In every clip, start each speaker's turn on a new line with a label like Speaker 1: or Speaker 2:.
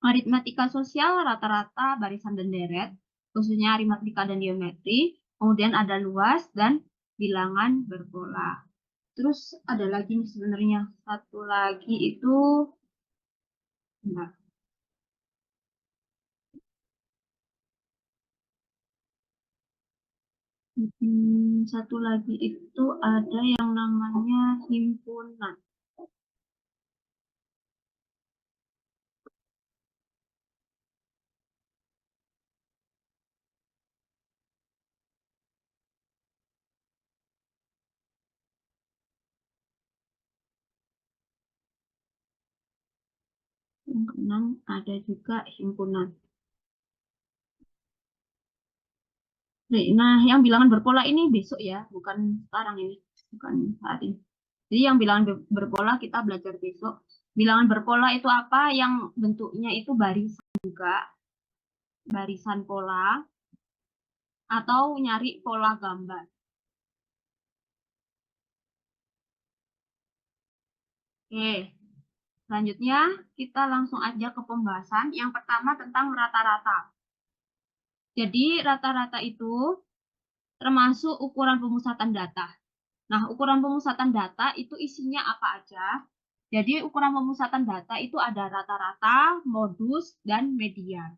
Speaker 1: Aritmatika sosial rata-rata barisan dan deret, khususnya aritmatika dan geometri. Kemudian ada luas dan bilangan berpola. Terus ada lagi nih sebenarnya. Satu lagi itu, bentar. Satu lagi itu ada yang namanya himpunan. Yang keenam ada juga himpunan. Nah, yang bilangan berpola ini besok ya, bukan sekarang ini, bukan saat ini. Jadi yang bilangan berpola kita belajar besok. Bilangan berpola itu apa? Yang bentuknya itu barisan juga, barisan pola, atau nyari pola gambar. Oke, selanjutnya kita langsung aja ke pembahasan. Yang pertama tentang rata-rata. Jadi rata-rata itu termasuk ukuran pemusatan data. Nah, ukuran pemusatan data itu isinya apa aja? Jadi ukuran pemusatan data itu ada rata-rata, modus, dan median.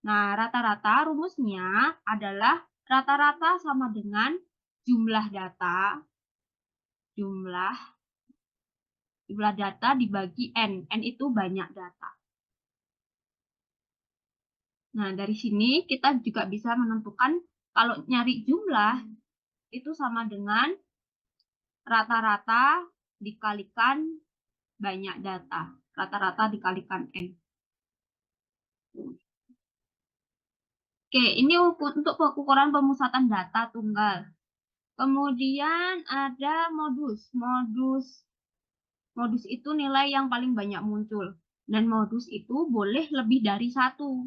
Speaker 1: Nah, rata-rata rumusnya adalah rata-rata sama dengan jumlah data, jumlah data dibagi N. N itu banyak data. Nah, dari sini kita juga bisa menentukan kalau nyari jumlah itu sama dengan rata-rata dikalikan banyak data. Rata-rata dikalikan N. Oke, ini untuk ukuran pemusatan data tunggal. Kemudian ada modus. Modus itu nilai yang paling banyak muncul. Dan modus itu boleh lebih dari satu.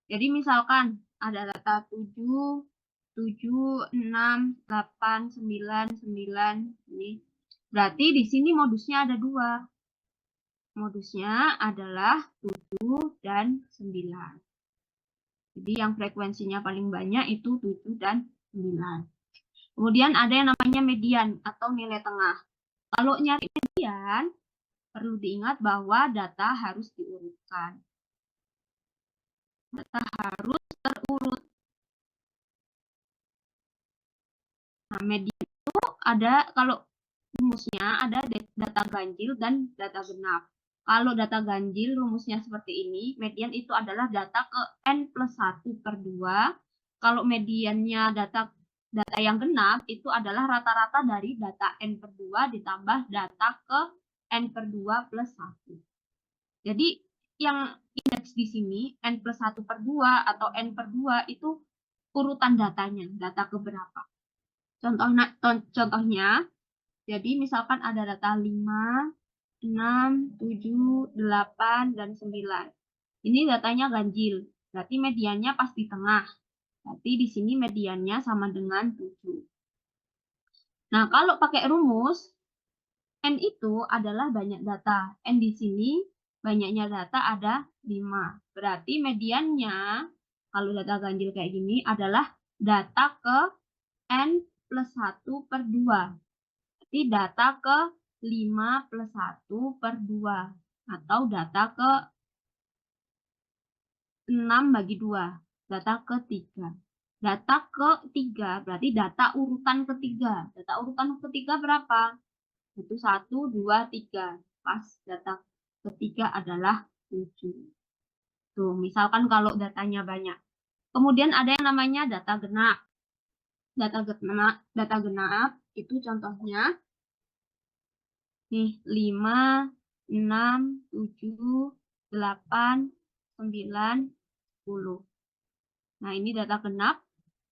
Speaker 1: Jadi misalkan ada data 7, 7, 6, 8, 9, 9. Ini. Berarti di sini modusnya ada dua. Modusnya adalah 7 dan 9. Jadi yang frekuensinya paling banyak itu 7 dan 9. Kemudian ada yang namanya median atau nilai tengah. Kalau nyari median, perlu diingat bahwa data harus diurutkan. Data harus terurut. Nah, median itu ada, kalau rumusnya ada data ganjil dan data genap. Kalau data ganjil rumusnya seperti ini, median itu adalah data ke N plus 1 per 2. Kalau mediannya data yang genap itu adalah rata-rata dari data N per 2 ditambah data ke N per 2 plus 1. Jadi yang indeks di sini N plus 1 per 2 atau N per 2 itu urutan datanya, data keberapa. Contohnya, jadi misalkan ada data 5, 6, 7, 8, dan 9. Ini datanya ganjil, berarti mediannya pas di tengah. Berarti di sini mediannya sama dengan 7. Nah, kalau pakai rumus, N itu adalah banyak data. N di sini banyaknya data ada 5. Berarti mediannya, kalau data ganjil kayak gini, adalah data ke N plus 1 per 2. Berarti data ke 5 plus 1 per 2. Atau data ke 6 bagi 2. Data ke 3. Data ke 3 berarti data urutan ketiga. Data urutan ketiga berapa? Itu 1, 2, 3. Pas data ketiga adalah 7. Tuh, misalkan kalau datanya banyak. Kemudian ada yang namanya data genap. Data genap itu contohnya nih 5, 6, 7, 8, 9, 10. Nah, ini data genap.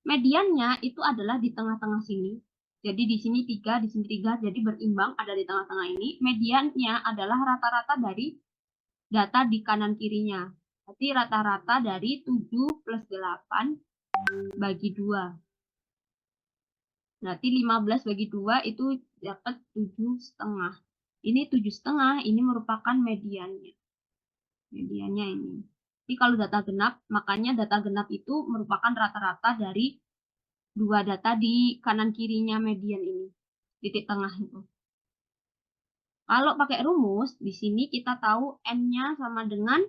Speaker 1: Mediannya itu adalah di tengah-tengah sini. Jadi di sini 3, di sini 3, jadi berimbang ada di tengah-tengah ini. Mediannya adalah rata-rata dari data di kanan kirinya. Berarti rata-rata dari 7 plus 8 bagi 2. Berarti 15 bagi 2 itu dapat 7,5. Ini 7,5, ini merupakan mediannya. Mediannya ini. Jadi kalau data genap, makanya data genap itu merupakan rata-rata dari dua data di kanan kirinya median ini. Titik tengah itu. Kalau pakai rumus, di sini kita tahu N-nya sama dengan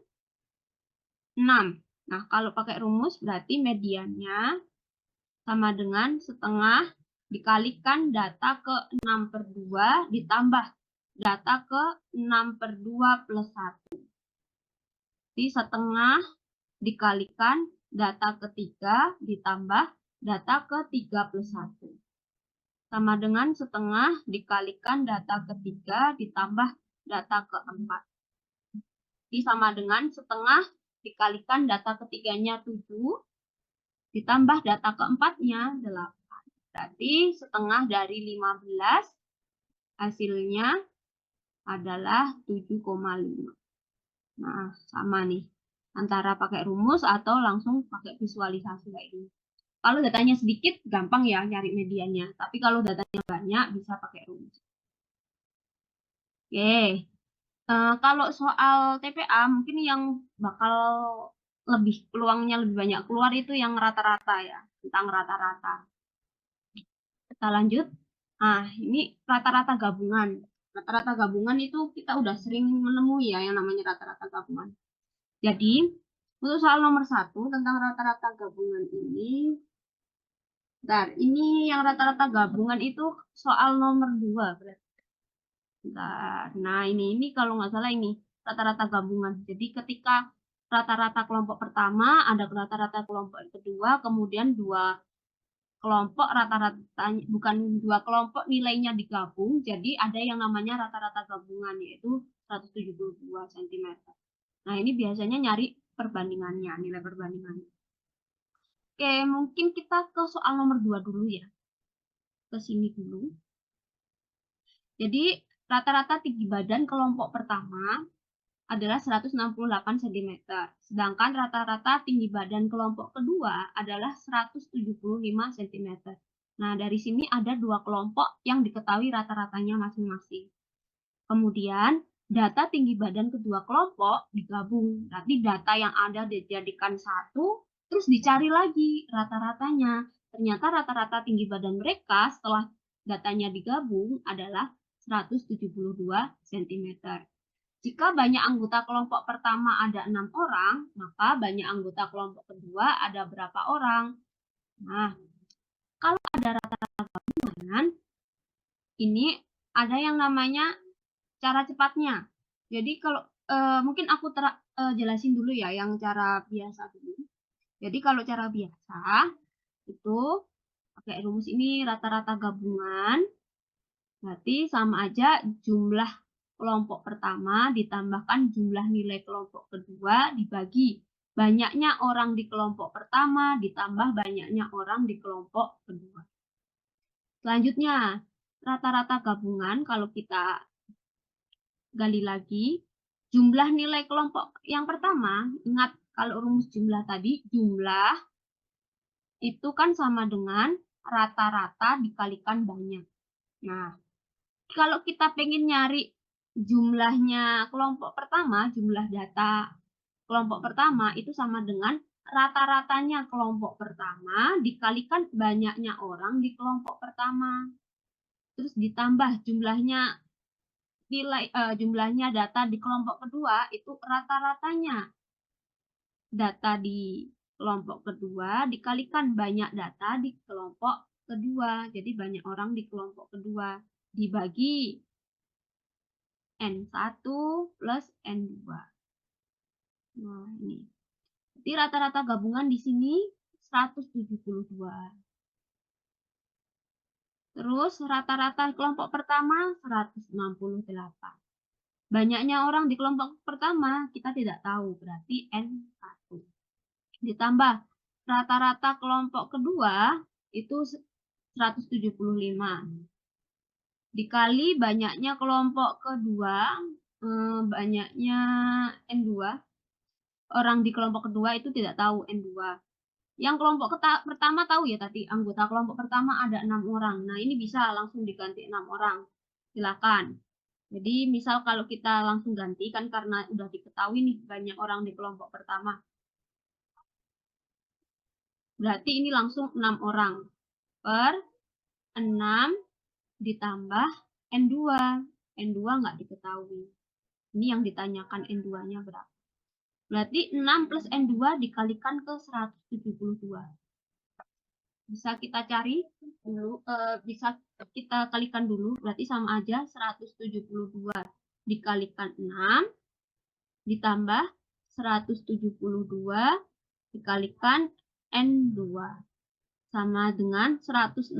Speaker 1: 6. Nah, kalau pakai rumus berarti mediannya sama dengan setengah dikalikan data ke 6/2 ditambah data ke 6/2 plus 1. Jadi setengah dikalikan data ketiga ditambah data ke-3 plus 1. Sama dengan setengah dikalikan data ketiga ditambah data ke-4. Jadi sama dengan setengah dikalikan data ketiganya 7 ditambah data keempatnya 8. Berarti setengah dari 15 hasilnya adalah 7,5. Nah, sama nih. Antara pakai rumus atau langsung pakai visualisasi kayak gini. Kalau datanya sedikit, gampang ya nyari mediannya. Tapi kalau datanya banyak, bisa pakai rumus. Oke. Kalau soal TPA, mungkin yang bakal peluangnya lebih banyak keluar itu yang rata-rata ya. Tentang rata-rata. Kita lanjut. Nah, ini rata-rata gabungan. Rata-rata gabungan itu kita udah sering menemui ya yang namanya rata-rata gabungan. Jadi, untuk soal nomor 1 tentang rata-rata gabungan ini, bentar, ini yang rata-rata gabungan itu soal nomor 2 berarti. Bentar. Nah, ini kalau nggak salah ini rata-rata gabungan. Jadi ketika rata-rata kelompok pertama, ada rata-rata kelompok kedua, kemudian dua kelompok rata-rata, bukan dua kelompok nilainya digabung, jadi ada yang namanya rata-rata gabungan, yaitu 172 cm. Nah, ini biasanya nyari perbandingannya, nilai perbandingannya. Oke, mungkin kita ke soal nomor 2 dulu ya. Ke sini dulu. Jadi, rata-rata tinggi badan kelompok pertama adalah 168 cm. Sedangkan rata-rata tinggi badan kelompok kedua adalah 175 cm. Nah, dari sini ada dua kelompok yang diketahui rata-ratanya masing-masing. Kemudian, data tinggi badan kedua kelompok digabung. Nanti data yang ada dijadikan satu, terus dicari lagi rata-ratanya. Ternyata rata-rata tinggi badan mereka setelah datanya digabung adalah 172 cm. Jika banyak anggota kelompok pertama ada 6 orang, maka banyak anggota kelompok kedua ada berapa orang? Nah, kalau ada rata-rata gabungan, ini ada yang namanya cara cepatnya. Jadi kalau mungkin aku jelasin dulu ya yang cara biasa dulu. Jadi kalau cara biasa itu pakai rumus ini rata-rata gabungan, berarti sama aja jumlah kelompok pertama ditambahkan jumlah nilai kelompok kedua dibagi banyaknya orang di kelompok pertama ditambah banyaknya orang di kelompok kedua. Selanjutnya, rata-rata gabungan kalau kita gali lagi, jumlah nilai kelompok yang pertama, ingat kalau rumus jumlah tadi, jumlah itu kan sama dengan rata-rata dikalikan banyak. Nah, kalau kita pengen nyari jumlahnya kelompok pertama, jumlah data kelompok pertama itu sama dengan rata-ratanya kelompok pertama dikalikan banyaknya orang di kelompok pertama. Terus ditambah jumlahnya data di kelompok kedua itu rata-ratanya data di kelompok kedua dikalikan banyak data di kelompok kedua. Jadi banyak orang di kelompok kedua dibagi N1 plus N2. Nah, ini. Jadi rata-rata gabungan di sini 172. Terus rata-rata kelompok pertama 168. Banyaknya orang di kelompok pertama kita tidak tahu, berarti N1. Ditambah rata-rata kelompok kedua itu 175. Dikali banyaknya kelompok kedua, banyaknya N2. Orang di kelompok kedua itu tidak tahu N2. Yang kelompok pertama tahu ya tadi, anggota kelompok pertama ada 6 orang. Nah, ini bisa langsung diganti 6 orang. Silakan. Jadi misal kalau kita langsung ganti kan karena udah diketahui nih banyak orang di kelompok pertama. Berarti ini langsung 6 orang per 6 ditambah N2. N2 nggak diketahui. Ini yang ditanyakan N2-nya berapa. Berarti 6 plus N2 dikalikan ke 172. Bisa kita cari dulu, bisa kita kalikan dulu, berarti sama aja 172 dikalikan 6 ditambah 172 dikalikan N2 sama dengan 168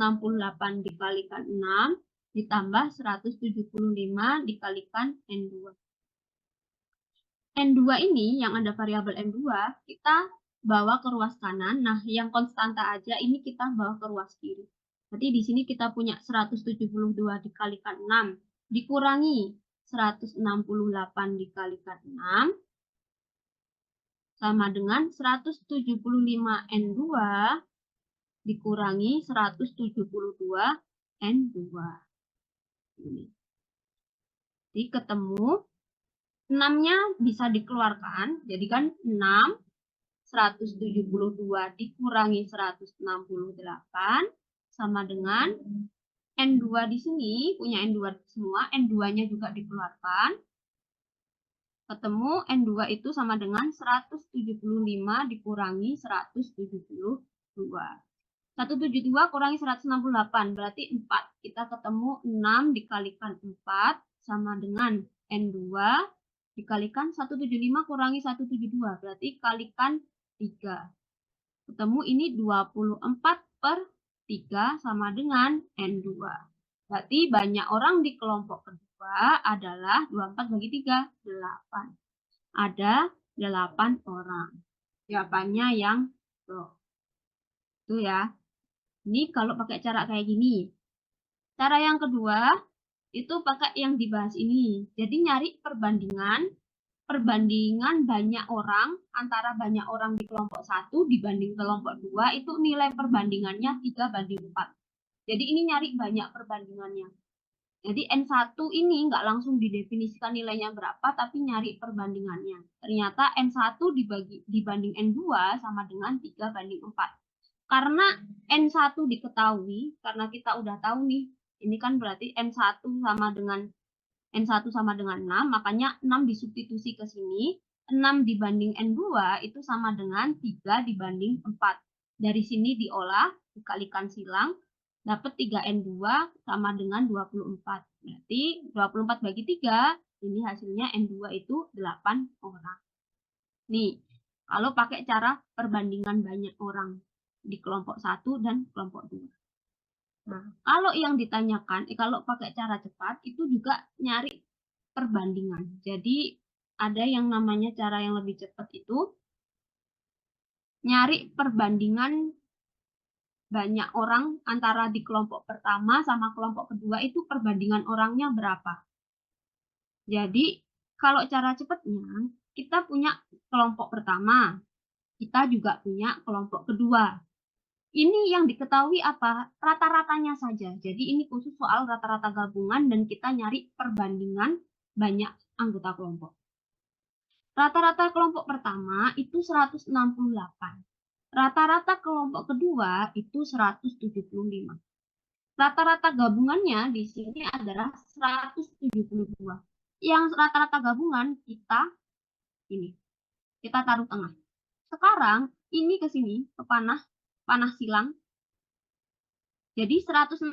Speaker 1: dikalikan 6 ditambah 175 dikalikan N2. N2 ini yang ada variabel N2 kita bawa ke ruas kanan. Nah, yang konstanta aja ini kita bawa ke ruas kiri. Berarti di sini kita punya 172 dikalikan 6 dikurangi 168 dikalikan 6 sama dengan 175 N2 dikurangi 172 N2. Ini. Jadi ketemu 6-nya bisa dikeluarkan. Jadi kan 6 172 dikurangi 168 sama dengan N2 di sini, punya N2 semua, N2-nya juga dikeluarkan. Ketemu N2 itu sama dengan 175 dikurangi 172. 172 kurangi 168, berarti 4. Kita ketemu 6 dikalikan 4 sama dengan N2 dikalikan 175 kurangi 172, berarti kalikan 3. Ketemu ini 24 per 3 sama dengan N2. Berarti banyak orang di kelompok kedua adalah 24 bagi 3, 8. Ada 8 orang. Jawabannya yang itu ya. Ini kalau pakai cara kayak gini. Cara yang kedua, itu pakai yang dibahas ini. Jadi nyari perbandingan banyak orang antara banyak orang di kelompok 1 dibanding kelompok 2 itu nilai perbandingannya 3:4. Jadi ini nyari banyak perbandingannya. Jadi N1 ini nggak langsung didefinisikan nilainya berapa tapi nyari perbandingannya. Ternyata N1 dibanding N2 sama dengan 3:4. Karena N1 diketahui, karena kita udah tahu nih, ini kan berarti N1 sama dengan 6, makanya 6 disubstitusi ke sini. 6 dibanding N2 itu sama dengan 3 dibanding 4. Dari sini diolah, dikalikan silang, dapat 3N2 sama dengan 24. Berarti 24 bagi 3, ini hasilnya N2 itu 8 orang. Nih, kalau pakai cara perbandingan banyak orang di kelompok 1 dan kelompok 2. Nah, kalau yang ditanyakan, kalau pakai cara cepat, itu juga nyari perbandingan. Jadi, ada yang namanya cara yang lebih cepat itu, nyari perbandingan banyak orang antara di kelompok pertama sama kelompok kedua itu perbandingan orangnya berapa. Jadi, kalau cara cepatnya, kita punya kelompok pertama, kita juga punya kelompok kedua. Ini yang diketahui apa? Rata-ratanya saja. Jadi ini khusus soal rata-rata gabungan dan kita nyari perbandingan banyak anggota kelompok. Rata-rata kelompok pertama itu 168. Rata-rata kelompok kedua itu 175. Rata-rata gabungannya di sini adalah 172. Yang rata-rata gabungan kita taruh tengah. Sekarang ini ke sini, ke panah silang. Jadi 168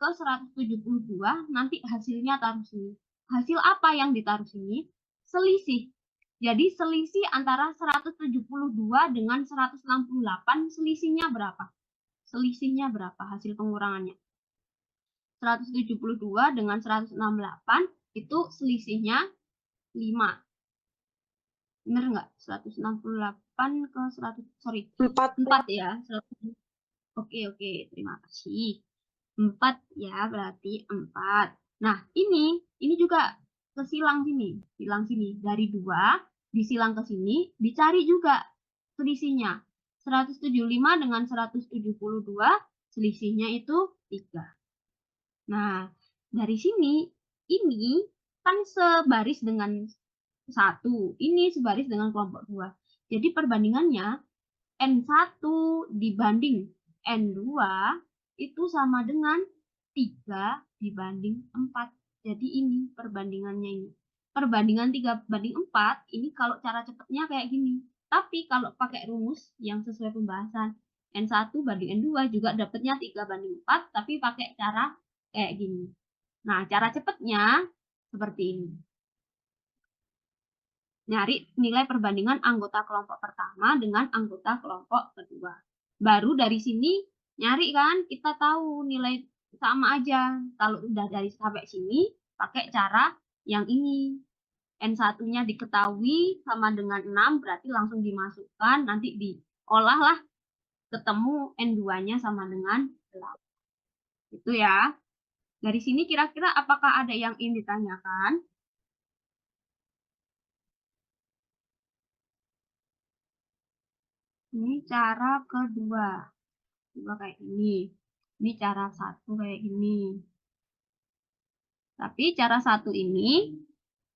Speaker 1: ke 172 nanti hasilnya taruh sini. Hasil apa yang ditaruh sini? Selisih. Jadi selisih antara 172 dengan 168 selisihnya berapa? Selisihnya berapa hasil pengurangannya? 172 dengan 168 itu selisihnya 5. Bener nggak? 168 ke 100, sorry, 4 ya. Oke, terima kasih. 4 ya, berarti 4. Nah, ini juga kesilang sini, silang sini. Dari 2, disilang ke sini, dicari juga selisihnya. 175 dengan 172, selisihnya itu 3. Nah, dari sini ini kan sebaris dengan 1, ini sebaris dengan kelompok 2. Jadi perbandingannya N1 dibanding N2 itu sama dengan 3 dibanding 4. Jadi ini perbandingannya ini. Perbandingan 3 banding 4 ini kalau cara cepatnya kayak gini. Tapi kalau pakai rumus yang sesuai pembahasan N1 banding N2 juga dapatnya 3 banding 4 tapi pakai cara kayak gini. Nah, cara cepatnya seperti ini. Nyari nilai perbandingan anggota kelompok pertama dengan anggota kelompok kedua. Baru dari sini nyari kan, kita tahu nilai sama aja. Kalau udah dari sampai sini, pakai cara yang ini. N1-nya diketahui sama dengan 6, berarti langsung dimasukkan, nanti diolah lah, ketemu N2-nya sama dengan 8. Itu ya. Dari sini kira-kira apakah ada yang ingin ditanyakan? Ini cara kedua. Coba kayak ini. Ini cara satu kayak gini. Tapi cara satu ini,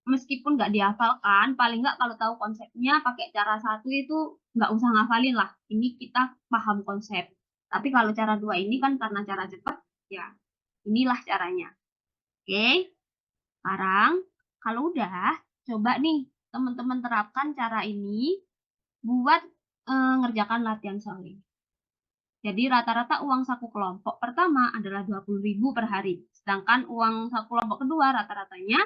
Speaker 1: meskipun nggak dihafalkan, paling nggak kalau tahu konsepnya pakai cara satu itu nggak usah ngafalin lah. Ini kita paham konsep. Tapi kalau cara dua ini kan karena cara cepat, ya inilah caranya. Oke, sekarang kalau udah, coba nih teman-teman terapkan cara ini buat ngerjakan latihan soal. Jadi rata-rata uang saku kelompok pertama adalah 20.000 per hari. Sedangkan uang saku kelompok kedua rata-ratanya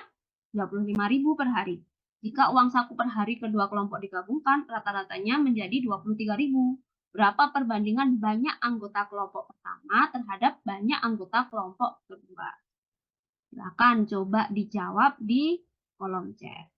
Speaker 1: 25.000 per hari. Jika uang saku per hari kedua kelompok digabungkan, rata-ratanya menjadi 23.000. Berapa perbandingan banyak anggota kelompok pertama terhadap banyak anggota kelompok kedua? Silakan coba dijawab di kolom chat.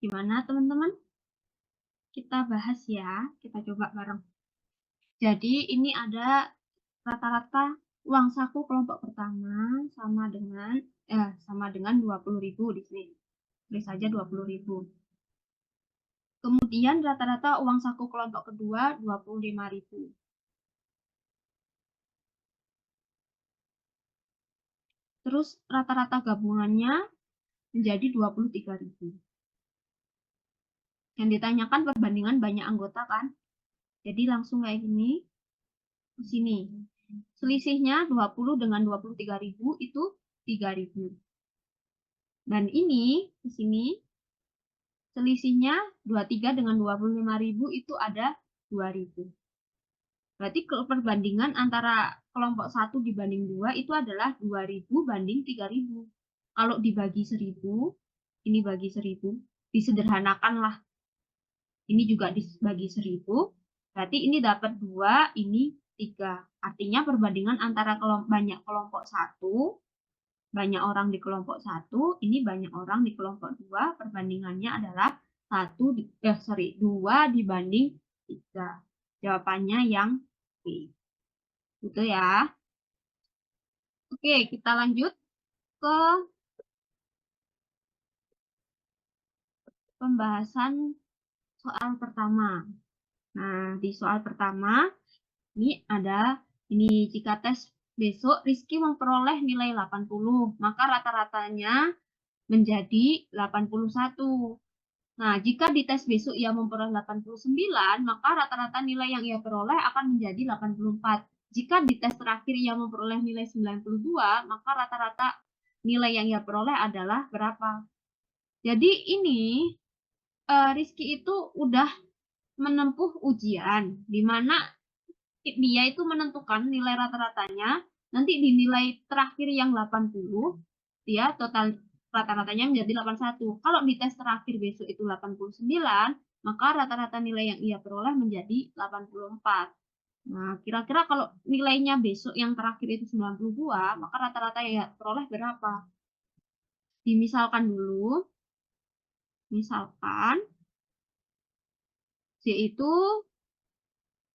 Speaker 1: Gimana teman-teman? Kita bahas ya, kita coba bareng. Jadi ini ada rata-rata uang saku kelompok pertama sama dengan 20.000 di sini. Tulis saja 20.000. Kemudian rata-rata uang saku kelompok kedua 25.000. Terus rata-rata gabungannya menjadi 23.000. Yang ditanyakan perbandingan banyak anggota kan? Jadi langsung kayak gini. Di sini. Selisihnya 20 dengan 23.000 itu 3.000. Dan ini di sini selisihnya 23 dengan 25.000 itu ada 2.000. Berarti perbandingan antara kelompok 1 dibanding 2 itu adalah 2.000 banding 3.000. Kalau dibagi 1.000, ini bagi 1.000, disederhanakan lah. Ini juga dibagi 1.000, berarti ini dapat 2, ini 3. Artinya perbandingan antara banyak kelompok 1, banyak orang di kelompok 1, ini banyak orang di kelompok 2, perbandingannya adalah 2 dibanding 3. Jawabannya yang B. Gitu ya. Oke, kita lanjut ke pembahasan soal pertama. Nah, di soal pertama, ini jika tes besok Rizky memperoleh nilai 80, maka rata-ratanya menjadi 81. Nah, jika di tes besok ia memperoleh 89, maka rata-rata nilai yang ia peroleh akan menjadi 84. Jika di tes terakhir ia memperoleh nilai 92, maka rata-rata nilai yang ia peroleh adalah berapa? Jadi ini Rizky itu udah menempuh ujian, di mana dia itu menentukan nilai rata-ratanya, nanti di nilai terakhir yang 80, dia total rata-ratanya menjadi 81. Kalau di tes terakhir besok itu 89, maka rata-rata nilai yang ia peroleh menjadi 84. Nah, kira-kira kalau nilainya besok yang terakhir itu 92, maka rata-rata yang ia peroleh berapa? Dimisalkan dulu. Misalkan yaitu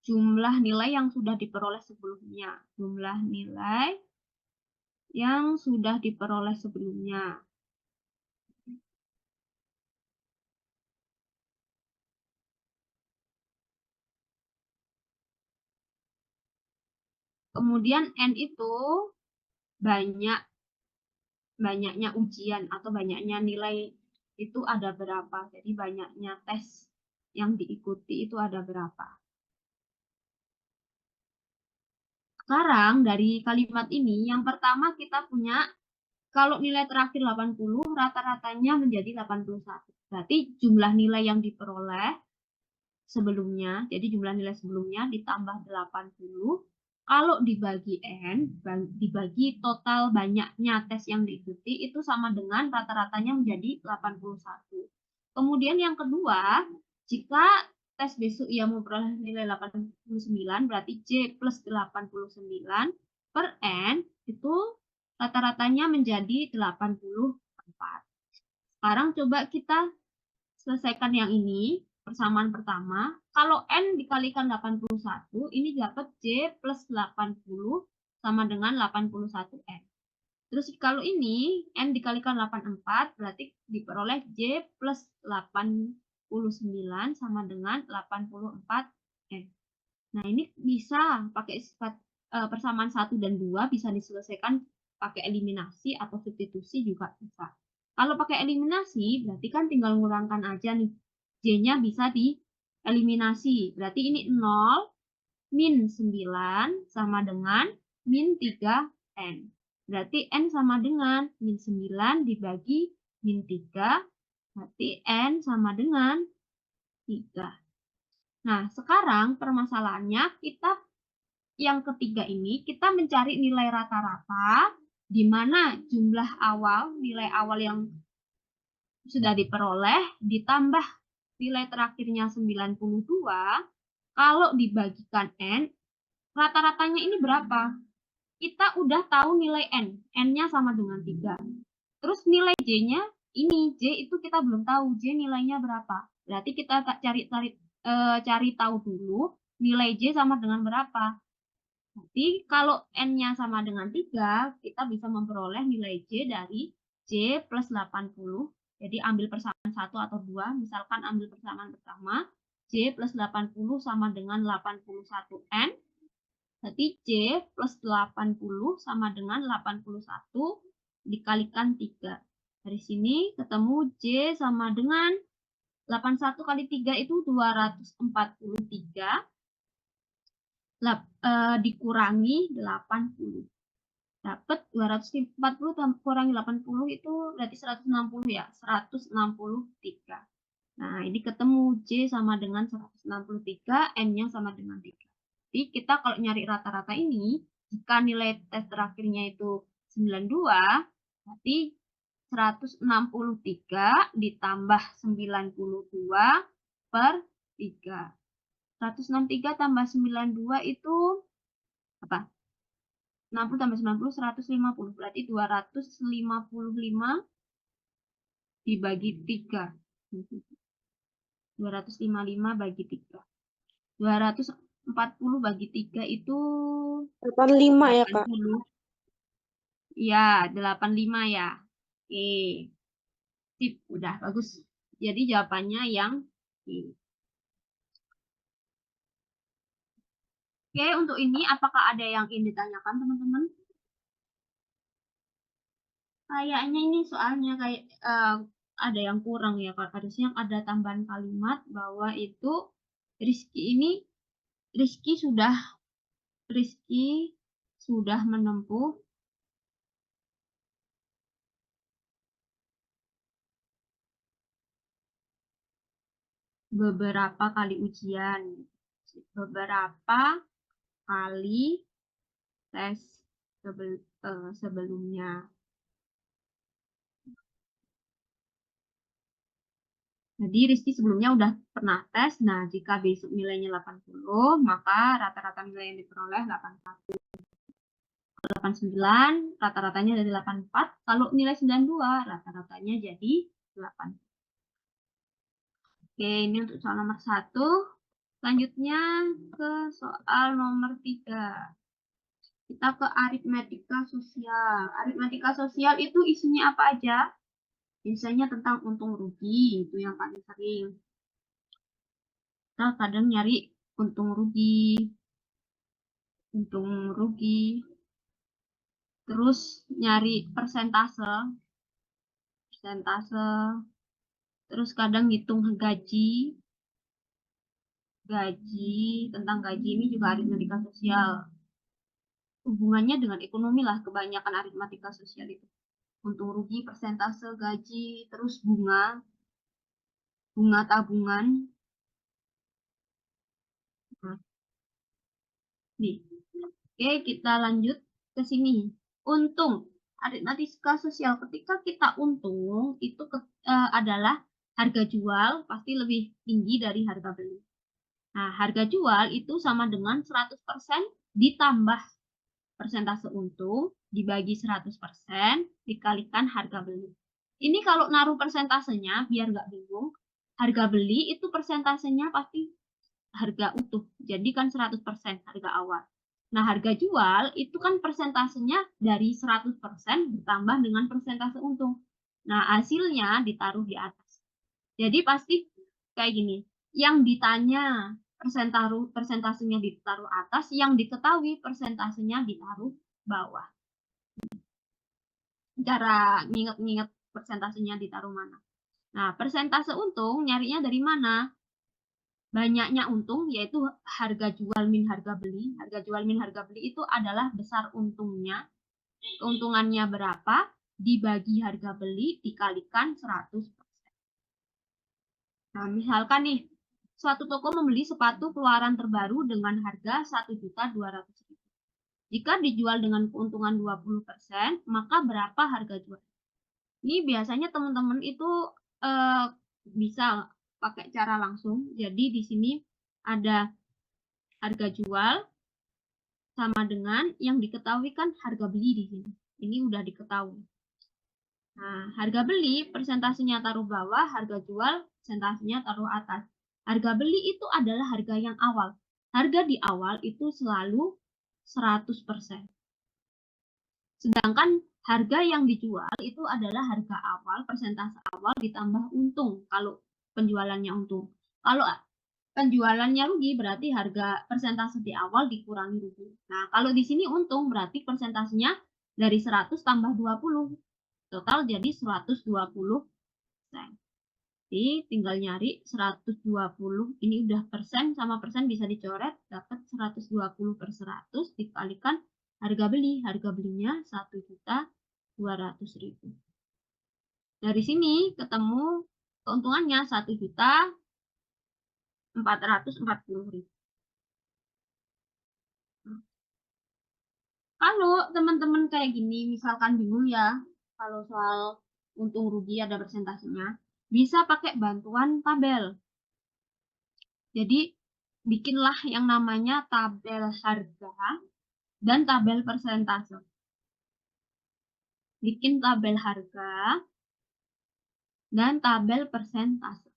Speaker 1: jumlah nilai yang sudah diperoleh sebelumnya. Jumlah nilai yang sudah diperoleh sebelumnya. Kemudian N itu banyaknya ujian atau banyaknya nilai itu ada berapa. Jadi banyaknya tes yang diikuti itu ada berapa. Sekarang dari kalimat ini, yang pertama kita punya kalau nilai terakhir 80, rata-ratanya menjadi 81. Berarti jumlah nilai yang diperoleh sebelumnya, jadi jumlah nilai sebelumnya ditambah 80. Kalau dibagi N, dibagi total banyaknya tes yang diikuti, itu sama dengan rata-ratanya menjadi 81. Kemudian yang kedua, jika tes besok ia memperoleh nilai 89, berarti J plus 89 per N itu rata-ratanya menjadi 84. Sekarang coba kita selesaikan yang ini. Persamaan pertama, kalau N dikalikan 81, ini dapat J plus 80 sama dengan 81N. Terus kalau ini, N dikalikan 84, berarti diperoleh J plus 89 sama dengan 84N. Nah, ini bisa pakai sifat persamaan 1 dan 2, bisa diselesaikan pakai eliminasi atau substitusi juga bisa. Kalau pakai eliminasi, berarti kan tinggal ngurangkan aja nih. J-nya bisa dieliminasi. Berarti ini 0, min 9 sama dengan min 3N. Berarti N sama dengan min 9 dibagi min 3. Berarti N sama dengan 3. Nah, sekarang permasalahannya yang ketiga ini kita mencari nilai rata-rata di mana jumlah nilai awal yang sudah diperoleh ditambah nilai terakhirnya 92, kalau dibagikan N, rata-ratanya ini berapa? Kita udah tahu nilai N. N-nya sama dengan 3. Terus nilai J-nya ini J itu kita belum tahu J nilainya berapa. Berarti kita cari tahu dulu nilai J sama dengan berapa. Nanti kalau N-nya sama dengan 3, kita bisa memperoleh nilai J dari J plus 80. Jadi ambil persamaan 1 atau 2. Misalkan ambil persamaan pertama, J plus 80 sama dengan 81N. Berarti J plus 80 sama dengan 81 dikalikan 3. Dari sini ketemu J sama dengan 81 kali 3 itu 243. Dikurangi 80. Dapat 240 kurangi 80 itu berarti 160 ya. 163. Nah, ini ketemu J sama dengan 163, N-nya sama dengan 3. Jadi kita kalau nyari rata-rata ini, jika nilai tes terakhirnya itu 92, berarti 163 ditambah 92 per 3. 163 tambah 92 itu apa? 60 tambah 90, 150. Berarti 255 dibagi 3. 255 bagi 3. 240 bagi 3 itu
Speaker 2: 85 ya, Kak?
Speaker 1: 80. Ya, 85 ya. Oke. Sip, udah bagus. Jadi jawabannya yang C. Oke, untuk ini apakah ada yang ingin ditanyakan, teman-teman? Kayaknya ini soalnya kayak ada yang kurang ya, harusnya ada tambahan kalimat bahwa itu Rizky sudah menempuh beberapa kali ujian, beberapa kali tes sebelumnya. Jadi Rizky sebelumnya udah pernah tes. Nah, jika besok nilainya 80, maka rata-rata nilai yang diperoleh 81. 89, rata-ratanya dari 84. Kalau nilai 92, rata-ratanya jadi 8. Oke, ini untuk soal nomor 1. Selanjutnya ke soal nomor 3. Kita ke aritmetika sosial. Aritmetika sosial itu isinya apa aja? Biasanya tentang untung rugi, itu yang paling sering. Kita kadang nyari untung rugi, terus nyari persentase, terus kadang ngitung gaji, tentang gaji ini juga aritmetika sosial. Hubungannya dengan ekonomi lah, kebanyakan aritmetika sosial itu. Untung rugi, persentase, gaji, terus bunga tabungan. Nah, nih. Oke, kita lanjut ke sini. Untung. Aritmetika sosial, ketika kita untung, itu adalah harga jual pasti lebih tinggi dari harga beli. Nah, harga jual itu sama dengan 100% ditambah persentase untung, dibagi 100%, dikalikan harga beli. Ini kalau naruh persentasenya, biar nggak bingung, harga beli itu persentasenya pasti harga utuh. Jadi kan 100% harga awal. Nah, harga jual itu kan persentasenya dari 100% ditambah dengan persentase untung. Nah, hasilnya ditaruh di atas. Jadi pasti kayak gini. Yang ditanya persentasenya ditaruh atas, yang diketahui persentasenya ditaruh bawah. Cara nginget-nginget persentasenya ditaruh mana. Nah, persentase untung nyarinya dari mana? Banyaknya untung, yaitu harga jual min harga beli. Harga jual min harga beli itu adalah besar untungnya. Keuntungannya berapa, dibagi harga beli, dikalikan 100%. Nah, misalkan nih, suatu toko membeli sepatu keluaran terbaru dengan harga 1.200.000. Jika dijual dengan keuntungan 20%, maka berapa harga jual? Ini biasanya teman-teman itu bisa pakai cara langsung. Jadi di sini ada harga jual sama dengan yang diketahui kan harga beli di sini. Ini udah diketahui. Nah, harga beli persentasenya taruh bawah, harga jual persentasenya taruh atas. Harga beli itu adalah harga yang awal. Harga di awal itu selalu 100%. Sedangkan harga yang dijual itu adalah harga awal, persentase awal ditambah untung kalau penjualannya untung. Kalau penjualannya rugi berarti harga persentase di awal dikurangi rugi. Nah, kalau di sini untung berarti persentasenya dari 100 tambah 20. Total jadi 120%. Jadi tinggal nyari 120. Ini udah persen sama persen bisa dicoret, dapat 120 per 100 dikalikan harga beli. Harga belinya 1.200.000. Dari sini ketemu keuntungannya 1.440.000. Kalau teman-teman kayak gini, misalkan bingung ya, kalau soal untung rugi ada persentasenya, bisa pakai bantuan tabel. Jadi, bikinlah yang namanya tabel harga dan tabel persentase. Bikin tabel harga dan tabel persentase.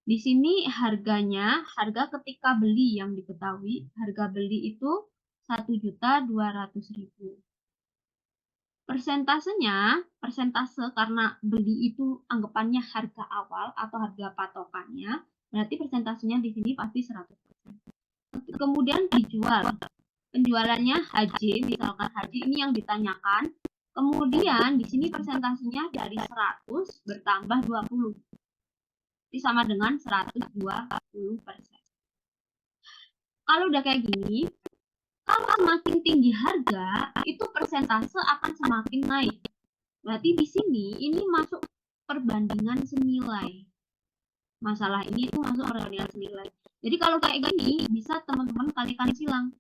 Speaker 1: Di sini harganya, harga ketika beli yang diketahui, harga beli itu 1.200.000. Persentasenya, persentase karena beli itu anggapannya harga awal atau harga patokannya, berarti persentasenya di sini pasti 100%. Kemudian dijual. Penjualannya HJ, misalkan HJ ini yang ditanyakan. Kemudian di sini persentasenya dari 100 bertambah 20. Ini sama dengan 120%. Kalau udah kayak gini, kalau semakin tinggi harga, itu persentase akan semakin naik. Berarti di sini ini masuk perbandingan senilai. Masalah ini itu masuk perbandingan senilai. Jadi kalau kayak gini, bisa teman-teman kalikan silang.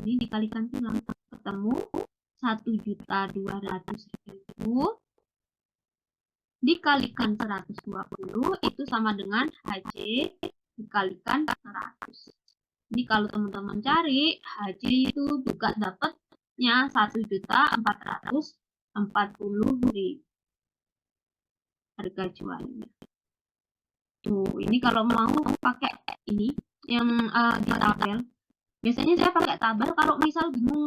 Speaker 1: Ini dikalikan silang, ketemu 1.200.000 dikalikan 120 itu sama dengan HJ dikalikan 100. Ini kalau teman-teman cari HJ itu juga dapatnya 1.440.000 harga jualnya. Tuh, ini kalau mau pakai ini yang di tabel. Biasanya saya pakai tabel kalau misal bingung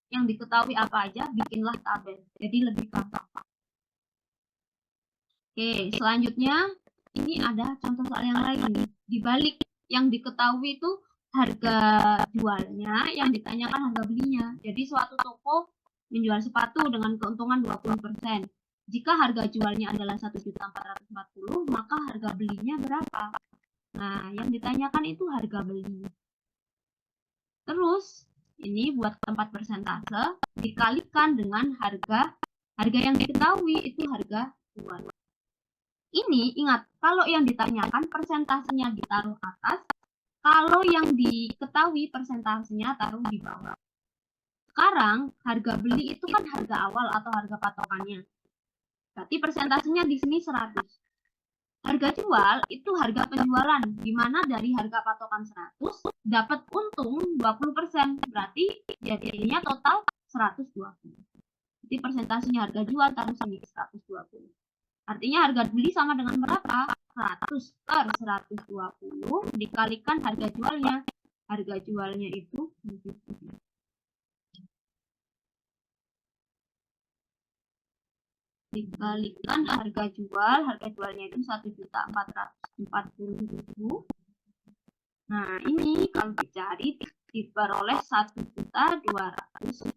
Speaker 1: yang diketahui apa aja, bikinlah tabel. Jadi lebih gampang. Oke, selanjutnya ini ada contoh soal yang lain. Di balik yang diketahui itu harga jualnya, yang ditanyakan harga belinya. Jadi suatu toko menjual sepatu dengan keuntungan 20%. Jika harga jualnya adalah 1.440.000, maka harga belinya berapa? Nah, yang ditanyakan itu harga beli. Terus, ini buat tempat persentase dikalikan dengan harga yang diketahui itu harga jual. Ini ingat, kalau yang ditanyakan persentasenya ditaruh atas, kalau yang diketahui persentasenya taruh di bawah. Sekarang, harga beli itu kan harga awal atau harga patokannya. Berarti persentasenya di sini 100. Harga jual itu harga penjualan, di mana dari harga patokan 100 dapat untung 20%. Berarti jadinya total 120. Jadi persentasenya harga jual taruh sini 120. Artinya harga beli sama dengan berapa? 100 per 120 dikalikan harga jualnya. Harga jualnya itu dikalikan harga jualnya itu 1.440.000. Nah, ini kalau dicari diperoleh 1.200.000.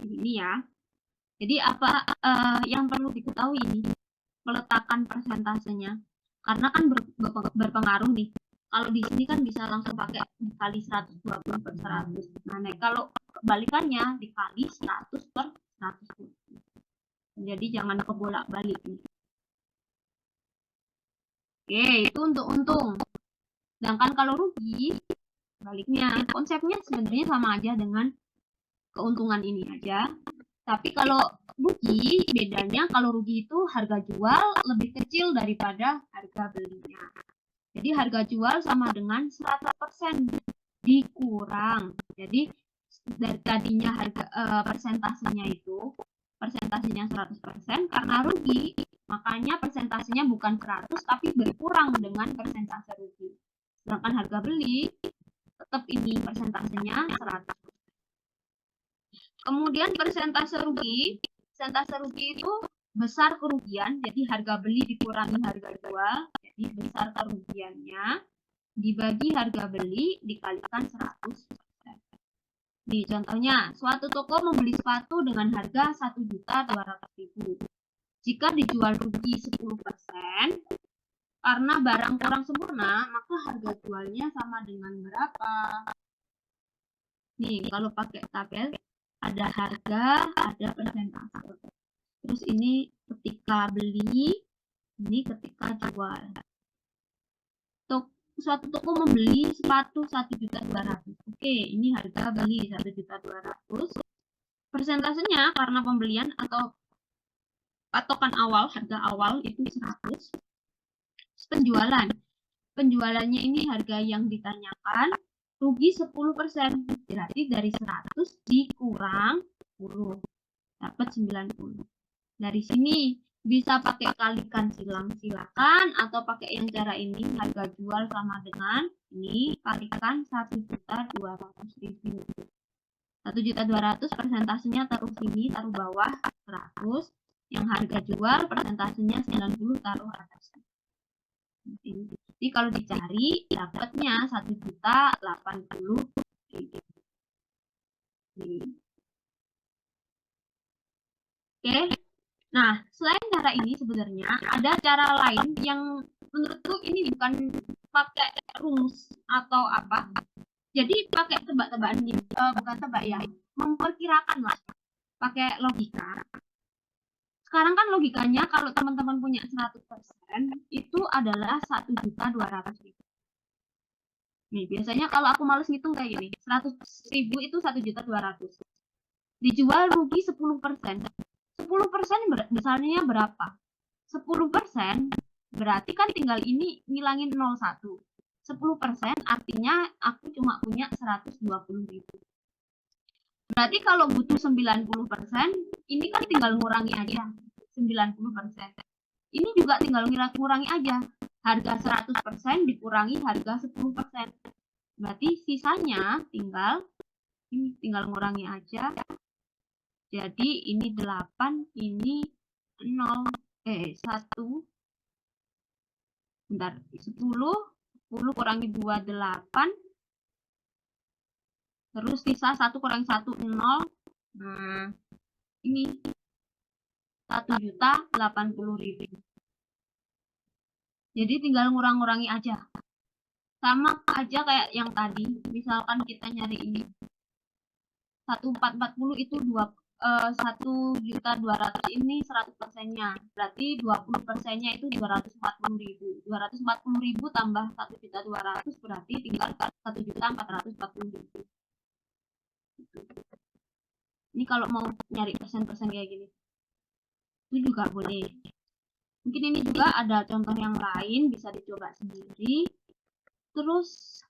Speaker 1: Ini ya. Jadi apa yang perlu diketahui ini? Peletakan persentasenya. Karena kan berpengaruh nih. Kalau di sini kan bisa langsung pakai dikali 120 per 100. Nah, kalau kebalikannya dikali 100 per 120. Jadi jangan kebolak-balik nih. Oke, itu untuk untung. Sedangkan kalau rugi, baliknya. Konsepnya sebenarnya sama aja dengan keuntungan ini aja. Tapi kalau rugi, bedanya kalau rugi itu harga jual lebih kecil daripada harga belinya. Jadi harga jual sama dengan 100% dikurang. Jadi dari tadinya harga persentasenya itu persentasenya 100% karena rugi, makanya persentasenya bukan 100 tapi berkurang dengan persentase rugi. Sedangkan harga beli tetap ini persentasenya 100. Kemudian persentase rugi itu besar kerugian, jadi harga beli dikurangi harga jual, jadi besar kerugiannya dibagi harga beli dikalikan 100%. Di contohnya, suatu toko membeli sepatu dengan harga 1.200.000. Jika dijual rugi 10%, karena barang kurang sempurna, maka harga jualnya sama dengan berapa? Nih, kalau pakai tabel, ada harga, ada persentase. Terus ini ketika beli, ini ketika jual. Suatu toko membeli sepatu 1.200.000. Oke, ini harga beli 1.200.000. Persentasenya karena pembelian atau patokan awal, harga awal itu 100. Penjualannya ini harga yang ditanyakan rugi 10%. Berarti dari 100 dikurang 10, dapat 90. Dari sini bisa pakai kalikan silakan, atau pakai yang cara ini, harga jual sama dengan ini kalikan 1.200.000. 1.200.000 persentasenya taruh sini, taruh bawah 100. Yang harga jual persentasenya 90, taruh atas. Jadi kalau dicari dapatnya 1.080.000. Oke. Nah, selain cara ini sebenarnya ada cara lain yang menurutku ini bukan pakai rumus atau apa. Jadi pakai tebak-tebakan, bukan tebak ya, memperkirakan lah, pakai logika. Sekarang kan logikanya kalau teman-teman punya 100% itu adalah 1.200.000. Nih, biasanya kalau aku males ngitung kayak gini, 100.000 itu 1.200.000. Dijual rugi 10%. 10% besarnya berapa? 10% berarti kan tinggal ini ngilangin 01. 10% artinya aku cuma punya 120.000. Berarti kalau butuh 90%, ini kan tinggal ngurangi aja 90%. Ini juga tinggal ngurangi aja. Harga 100% dikurangi harga 10%. Berarti sisanya tinggal ngurangi aja. Jadi ini 8, ini 0, 1. Bentar, 10 kurangi 2, 8. Terus sisa 1 kurangi 1, 0. Nah, ini 1.080.000. Jadi tinggal ngurang-ngurangi aja. Sama aja kayak yang tadi. Misalkan kita nyari ini. 1.440 itu 1.200.000 ini 100%-nya. Berarti 20%-nya itu 240.000. 240.000 tambah 1.200.000 berarti tinggal 1.440.000. Ini kalau mau nyari persen-persen kayak gini, itu juga boleh. Mungkin ini juga ada contoh yang lain, bisa dicoba sendiri. Terus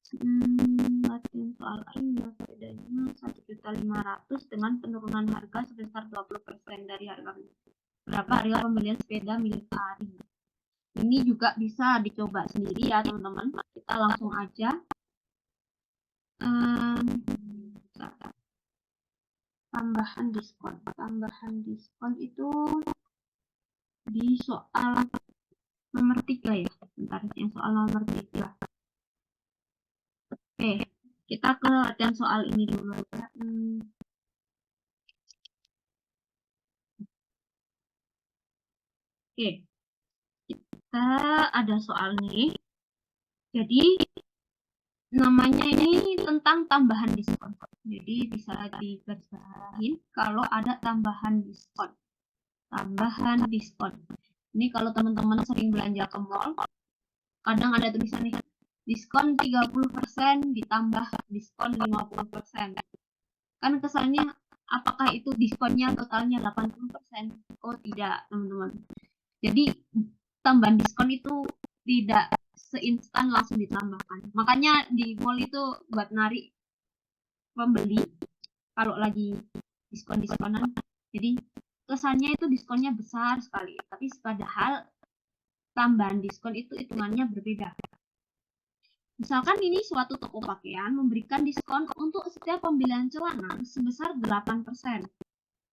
Speaker 1: latihan soal ini ya, bedanya 1.500.000 dengan penurunan harga sebesar 20% dari harga beli. Berapa harga pembelian sepeda milik Ari? Ini juga bisa dicoba sendiri ya teman-teman. Kita langsung aja. Tambahan diskon itu di soal nomor 3 ya. Bentar, yang soal nomor 3. Oke, kita ke latihan soal ini dulu ya. Oke, kita ada soal nih. Jadi namanya ini tentang tambahan diskon. Jadi bisa digarisbawahin kalau ada tambahan diskon. Tambahan diskon. Ini kalau teman-teman sering belanja ke mall, kadang ada tulisan nih, diskon 30% ditambah diskon 50%. Kan kesannya apakah itu diskonnya totalnya 80%? Oh tidak, teman-teman. Jadi tambahan diskon itu tidak seinstan langsung ditambahkan. Makanya di mall itu buat narik pembeli kalau lagi diskon-diskonan. Jadi kesannya itu diskonnya besar sekali, tapi padahal tambahan diskon itu hitungannya berbeda. Misalkan ini suatu toko pakaian memberikan diskon untuk setiap pembelian celana sebesar 8%.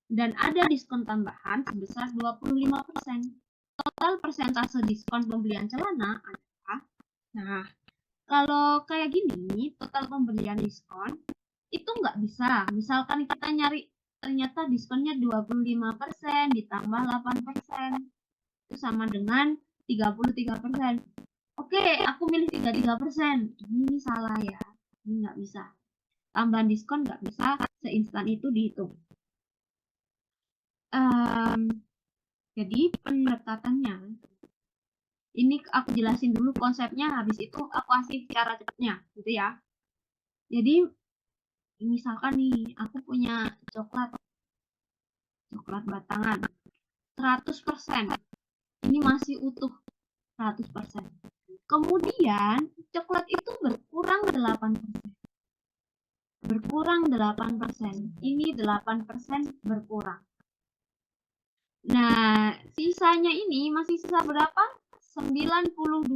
Speaker 1: Dan ada diskon tambahan sebesar 25%. Total persentase diskon pembelian celana adalah, nah, kalau kayak gini, total pembelian diskon, itu nggak bisa. Misalkan kita nyari, ternyata diskonnya 25% ditambah 8%. Itu sama dengan 33%. Oke, aku milih 33%. Ini salah ya. Ini nggak bisa. Tambahan diskon nggak bisa seinstan itu dihitung. Jadi pendekatannya, ini aku jelasin dulu konsepnya, habis itu aku kasih cara cepatnya, gitu ya. Jadi, misalkan nih, aku punya coklat batangan, 100%. Ini masih utuh, 100%. Kemudian, coklat itu berkurang 8%. Berkurang 8%. Ini 8% berkurang. Nah, sisanya ini masih sisa berapa? 92%.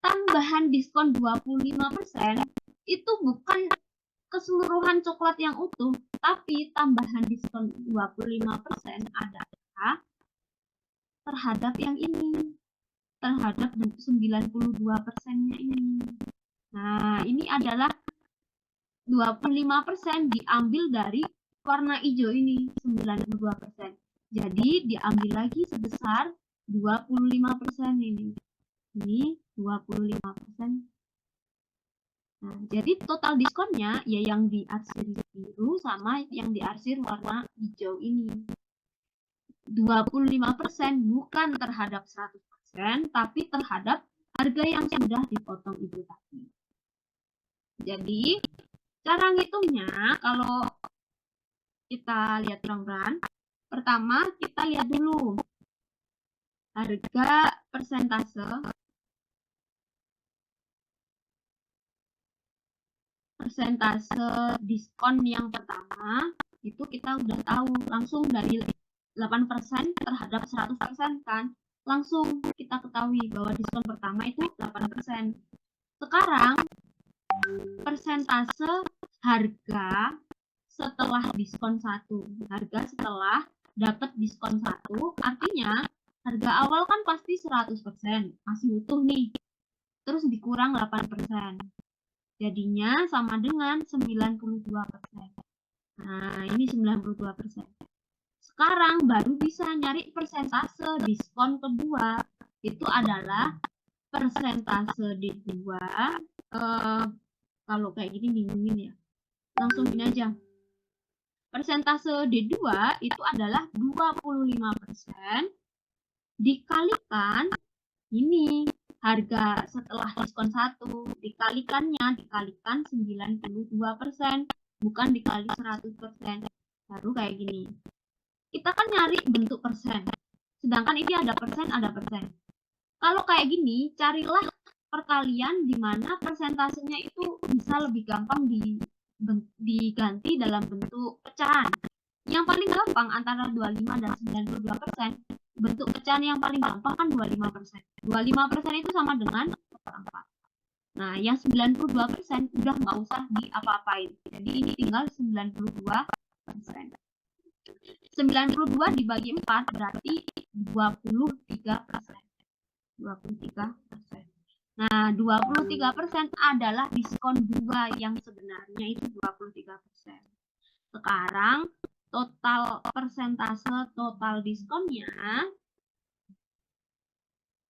Speaker 1: Tambahan diskon 25% itu bukan keseluruhan coklat yang utuh, tapi tambahan diskon 25% adalah terhadap yang ini, terhadap 92%-nya ini. Nah, ini adalah 25% diambil dari warna hijau ini, 92%. Jadi, diambil lagi sebesar 25% ini. Ini 25%. Nah, jadi total diskonnya ya yang diarsir biru sama yang diarsir warna hijau ini. 25% bukan terhadap 100%, tapi terhadap harga yang sudah dipotong itu tadi. Jadi, cara ngitungnya kalau kita lihat terang-terangan, pertama kita lihat dulu harga persentase diskon yang pertama itu kita udah tahu langsung dari 8% terhadap 100% kan, langsung kita ketahui bahwa diskon pertama itu 8%. Sekarang persentase harga setelah diskon 1, harga setelah dapat diskon 1, artinya harga awal kan pasti 100%, masih utuh nih, terus dikurang 8%, jadinya sama dengan 92%. Nah, ini 92%. Sekarang baru bisa nyari persentase diskon kedua, itu adalah persentase D2. Kalau kayak gini bingungin ya, langsung gini aja. Persentase D2 itu adalah 25% dikalikan ini harga setelah diskon 1, dikalikan 92%, bukan dikali 100%. Baru kayak gini. Kita kan nyari bentuk persen, sedangkan ini ada persen, ada persen. Kalau kayak gini, carilah perkalian di mana persentasenya itu bisa lebih gampang diganti dalam bentuk pecahan. Yang paling gampang antara 25 dan 92%, bentuk pecahan yang paling gampang kan 25%. 25% itu sama dengan 4. Nah, yang 92% udah nggak usah diapa-apain. Jadi ini tinggal 92%. 92 dibagi 4 berarti 23%. 23%. Nah, 23% adalah diskon 2 yang sebenarnya itu 23%. Sekarang total persentase total diskonnya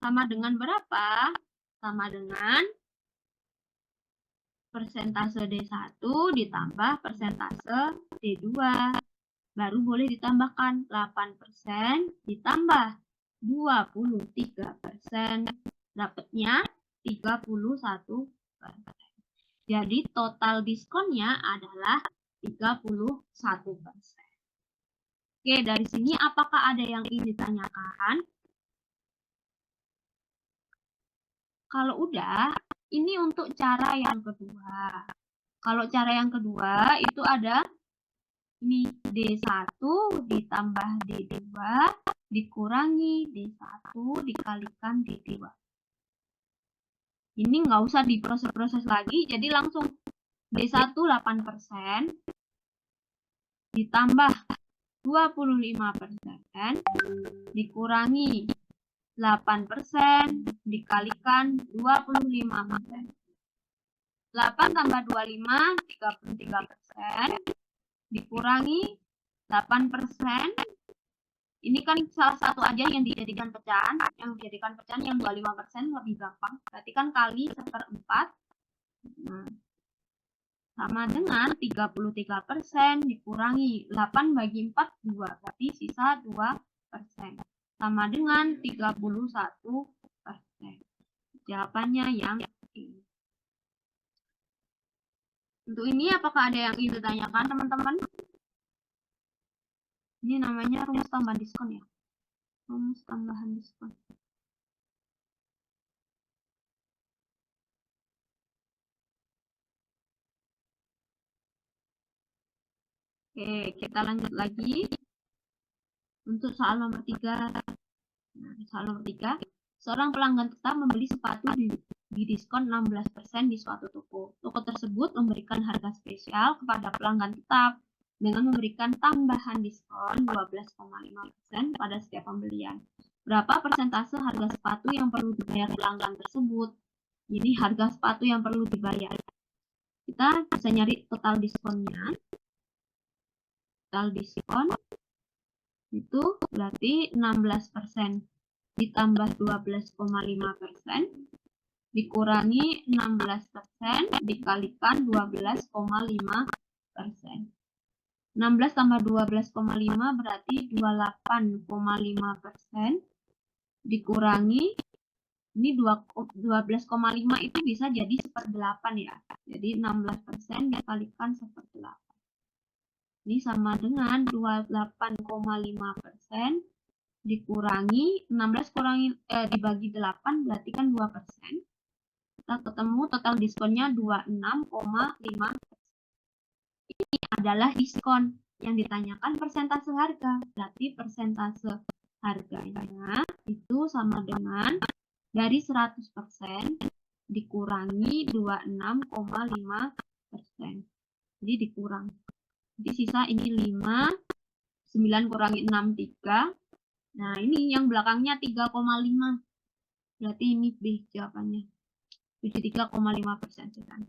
Speaker 1: sama dengan berapa? Sama dengan persentase D1 ditambah persentase D2. Baru boleh ditambahkan 8% ditambah 23%, dapatnya 31%. Jadi total diskonnya adalah 31%. Oke, dari sini apakah ada yang ingin ditanyakan? Kalau udah, ini untuk cara yang kedua. Kalau cara yang kedua itu ada Ini D1 ditambah D2 dikurangi D1 dikalikan D2. Ini nggak usah diproses-proses lagi, jadi langsung D1 8% ditambah 25% dikurangi 8% dikalikan 25%. 8 tambah 25, 33%, dikurangi 8%. Ini kan salah satu aja yang dijadikan pecahan. Yang dijadikan pecahan yang 25% lebih gampang. Berarti kan kali 1/4. Nah, sama dengan 33% dikurangi 8 bagi 4, 2. Berarti sisa 2%. Sama dengan 31%. Jawabannya yang ini. Untuk ini apakah ada yang ingin ditanyakan teman-teman? Ini namanya rumus tambahan diskon ya. Rumus tambahan diskon. Oke, kita lanjut lagi. Untuk soal nomor 3. Nah, soal nomor 3. Seorang pelanggan tetap membeli sepatu di diskon 16% di suatu toko. Toko tersebut memberikan harga spesial kepada pelanggan tetap dengan memberikan tambahan diskon 12,5% pada setiap pembelian. Berapa persentase harga sepatu yang perlu dibayar pelanggan tersebut? Jadi harga sepatu yang perlu dibayar. Kita bisa nyari total diskonnya. Total diskon itu berarti 16% ditambah 12,5% dikurangi 16% dikalikan 12,5%. 16 tambah 12,5 berarti 28,5% dikurangi ini 12,5 itu bisa jadi 1/8 ya. Jadi 16% dikalikan 1/8. Ini sama dengan 28,5% dikurangi 16 dibagi 8 berarti kan 2%. Kita ketemu total diskonnya 26,5%. Ini adalah diskon. Yang ditanyakan persentase harga. Berarti persentase harganya itu sama dengan dari 100% dikurangi 26,5%. Jadi dikurang. Jadi sisa ini 5, 9 kurangi 6, 3. Nah, ini yang belakangnya 3,5. Berarti ini B jawabannya. 73,5% kan.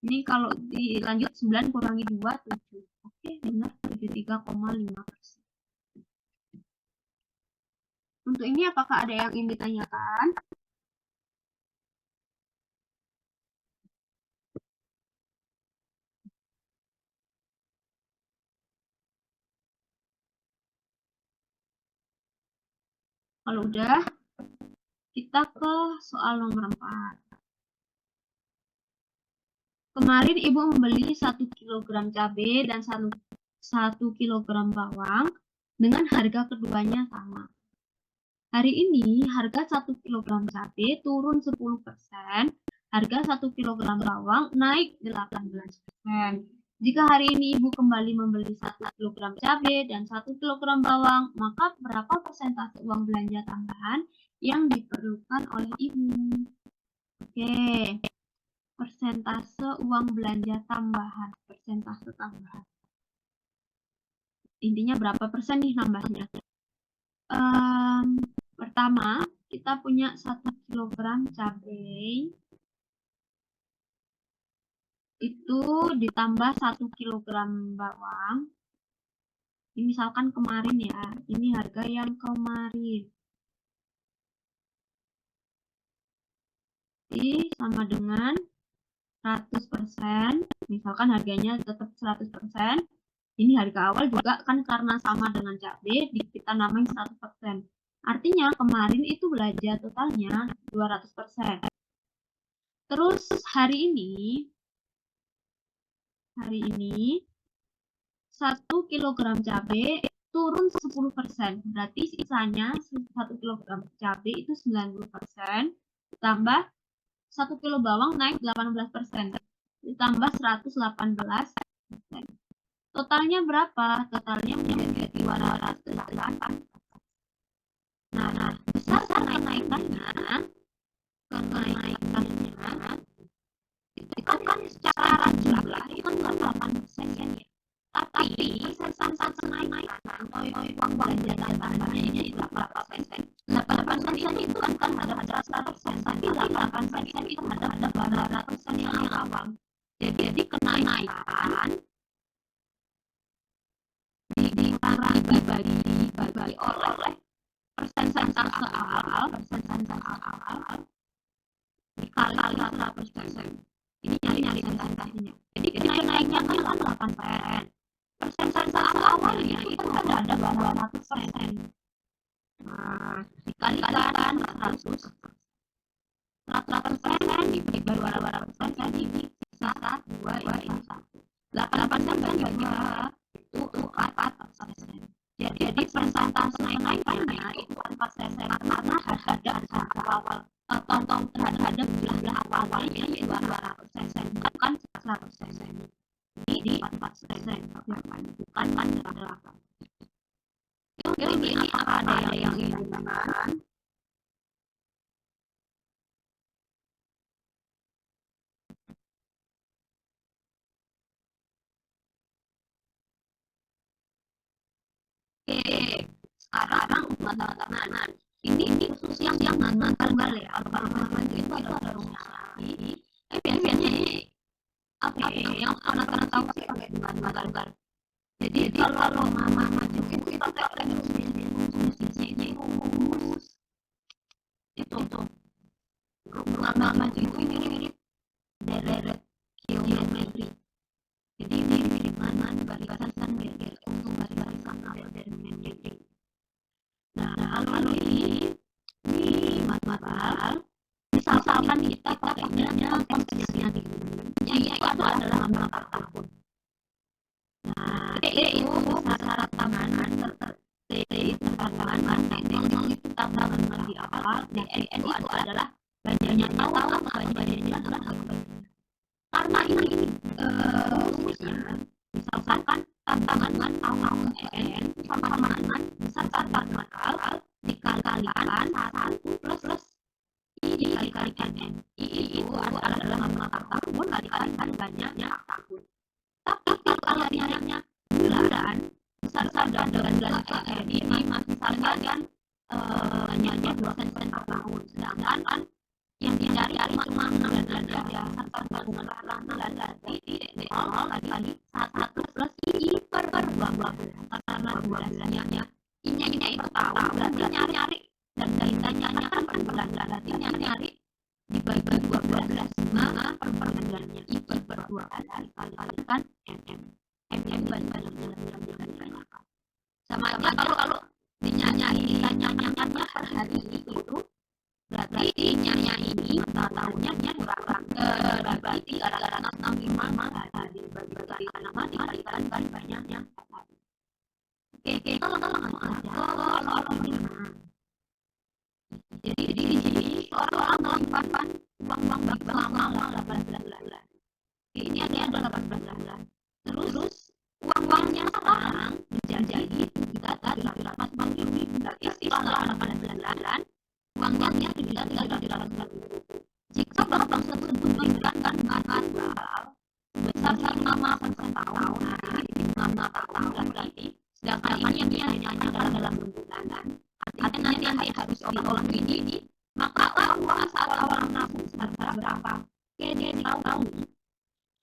Speaker 1: Ini kalau dilanjut 9 kurangi 2, 7. Oke, benar 73,5%. Untuk ini apakah ada yang ingin ditanyakan? Kalau udah, kita ke soal nomor 4. Kemarin ibu membeli 1 kg cabai dan 1 kg bawang dengan harga keduanya sama. Hari ini harga 1 kg cabai turun 10%, harga 1 kg bawang naik 18%. Jika hari ini ibu kembali membeli 1 kg cabai dan 1 kg bawang, maka berapa persentase uang belanja tambahan yang diperlukan oleh ibu? Oke, persentase uang belanja tambahan, persentase tambahan. Intinya berapa persen nih nambahnya? Pertama, kita punya 1 kg cabai itu ditambah 1 kg bawang. Ini misalkan kemarin ya, ini harga yang kemarin. Jadi sama dengan 100%, misalkan harganya tetap 100%. Ini harga awal juga kan karena sama dengan cabai, kita namain 100%. Artinya kemarin itu belanja totalnya 200%. Terus hari ini 1 kg cabai turun 10%. Berarti sisanya 1 kg cabai itu 90%. Tambah 1 kg bawang naik 18%. Ditambah 118%. Totalnya berapa? Totalnya menjadi 208. Nah, besar kenaikannya itu kan secara jumlah itu kan 8% ya. Tapi persentase kenaikan atau uang belanja tambahannya itu berapa persen? 8% itu kan ada 100%, tapi 8% itu ada 200% yang awal. Jadi kenaikan dibagi oleh persentase awal dikali 100%. Ini nyari persentasenya. Jadi kenaikannya kan 8%. Persentase awalnya itu ada 200%. Nah, dikalikan 100%. 100% dibagi 200% ini sisa 2 ini 1. 8% bagi 2 itu 4%. Jadi persentase kenaikannya itu 4% karena ada awal atau terhadap jumlah awalnya yaitu 200%, bukan 100%. Ini 4%, bukan 8%. Ini apa ada yang digunakan? Oke, sekarang buat teman-teman. Ini khusus yang tanggal ya. Kalau teman-teman itu ada rumusnya. Biasanya apa yang anak-anak tahu sih pakai tanggal. Jadi kalau mama maju itu pakai rumusnya ini rumus itu mama maju itu mirip deret geometri. Jadi ini mirip mana barisan biar untuk barisan awal dari geometri. Nah, kalau ini matkul, misalkan kita pakainya konteksnya itu adalah lama tahun. Nah, itu syarat tambahan tambahan itu tambahan di awal. DN itu adalah banyaknya tahun, banyaknya bulan, karena ini rumusnya misalkan tantangan awal EN sama dengan misalkan matkul dikalikan 1 plus I dikalikan N. I itu adalah lama tahun dikalikan banyaknya tahun. Tapi kalau nilainya bulan besar dan bulan EN ini misalkan banyaknya 2 cm per tahun, sedangkan yang dicari cuma bulan saja tanpa bulan lagi kali 1 plus I per 20 karena bulannya I-nya itu tahun berarti nyari dan kaitannya kan per bulan berarti nyari dibagi 12 per bulannya I per 2 kali kan MM bulan sama aja kalau ditanya per hari itu berarti I-nya ini tahunnya kurang berarti gara-gara 65 dibagi karena dikalikan banyaknya. Oke, kalau aja soal lima. Jadi di sini seorang melakukan uang bagi selama 18 bulan. Ini ada 18 bulan. Terus uangnya sekarang menjadi 7.840.000 berarti setelah 18 bulan uangnya 7.840.000. Jika bank tersebut memberikan maksimal sebesar 5% tahunan, 5 tahun berarti, sedangkan ini hanya dalam bulanan. Artinya nanti harus diolah ini, maka uang asal awal nabung sebesar berapa? Oke, dia tahu.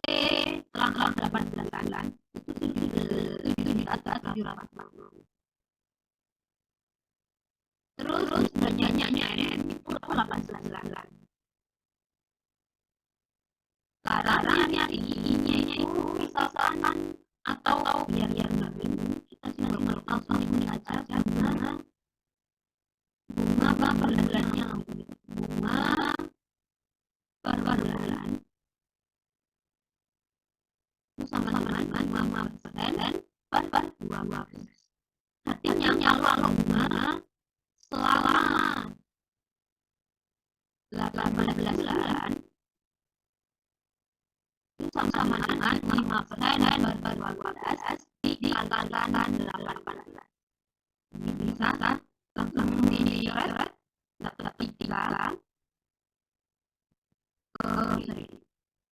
Speaker 1: Setelah 18 bulan itu 7.740.000. Terus belanjanya itu 18 bulan. Karena ini itu misalkan atau biar nggak bingung kita sudah langsung membaca gimana bunga per bulannya bunga per bulan itu sama dengan 5% per 12. Artinya kalau bunga selama 18 bulan sama dengan 5% per 12 dikalikan 18. Ini bisa langsung dicoret, dapat 3.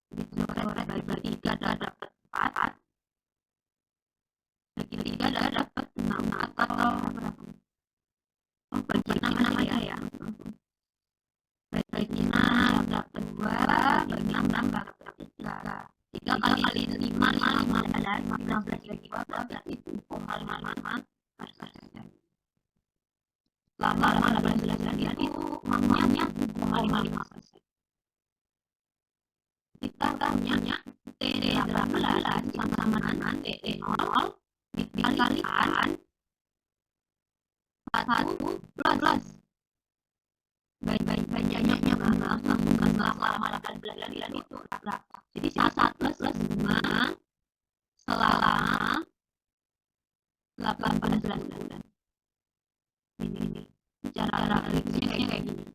Speaker 1: Dicoret bagi 3 dapat 4. Bagi 3 dapat 6 atau berapa? Bagi 6 aja ya. Bagi 6 dapat 2, bagi 6 dapat 3. 3 kali 5, 15 bagi 2 berarti 7,55%. Selama 18 bulan itu uangnya 7,55%. Kita punya T18 sama dengan T0 dikalikan 1 plus baik-baiknya langsung selama 18 bulan itu berapa? Jadi 1 plus 5 selama 18 bulan. Ini cara rilisnya kayak gini.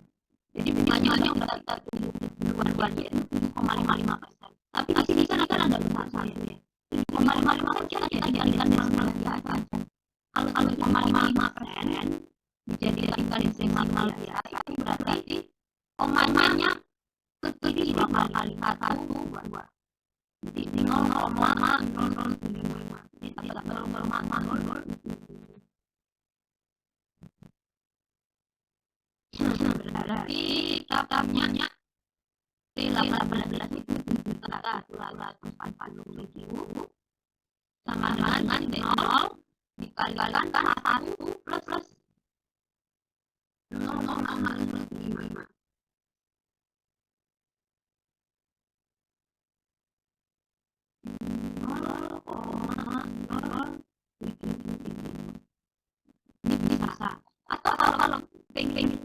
Speaker 1: Jadi bunganya udah kita tunggu duluan ya 7,55%. Tapi di sini kan ada besar-besarnya. 7,55% kita jadikan maksimal biasa. Kalau 7,55% dijadikan maksimal biasa itu berarti komanya ke kiri 2 kali 1, 2. Jadi 0,0075. Jadi tidak perlu 0,00. Berarti tatapnya T18 itu 7.240.000 sama dengan T0 dikalikan 1 plus 0,05. Ini bisa. Atau kalau pengen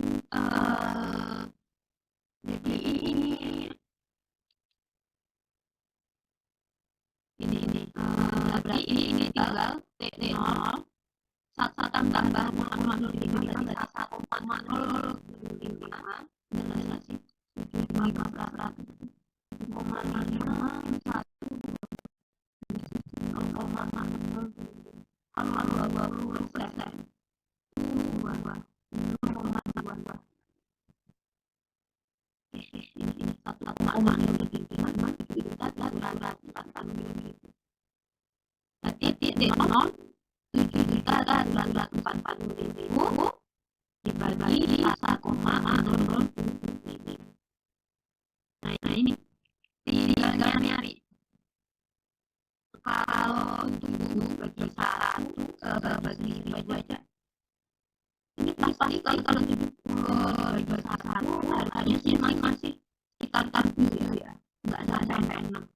Speaker 1: jadi ini berarti ini tinggal T0 satu tambah 0,05 berarti 1,005 dengan sih 7,5%. 0,20%. Dibagi 1,00. Nah ini tinggal nyari. Kalau 7 bagi 1 bagi 2 aja. Ini pasti kalau 70 bagi 1 harganya sih masih sekitar 7 ya. Nggak sampai 6.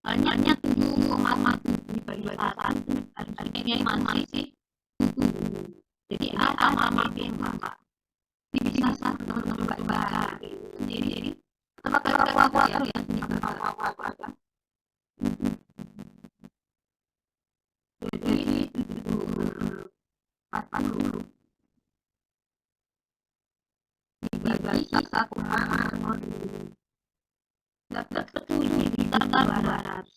Speaker 1: Hanya 7,1 dibagi 1 harganya masih 7. Jadi sama yang sama. Ini bisa satu coba sendiri. Coba kalkulator ya. Jadi 70 dibagi 1,0 dapat 7.200.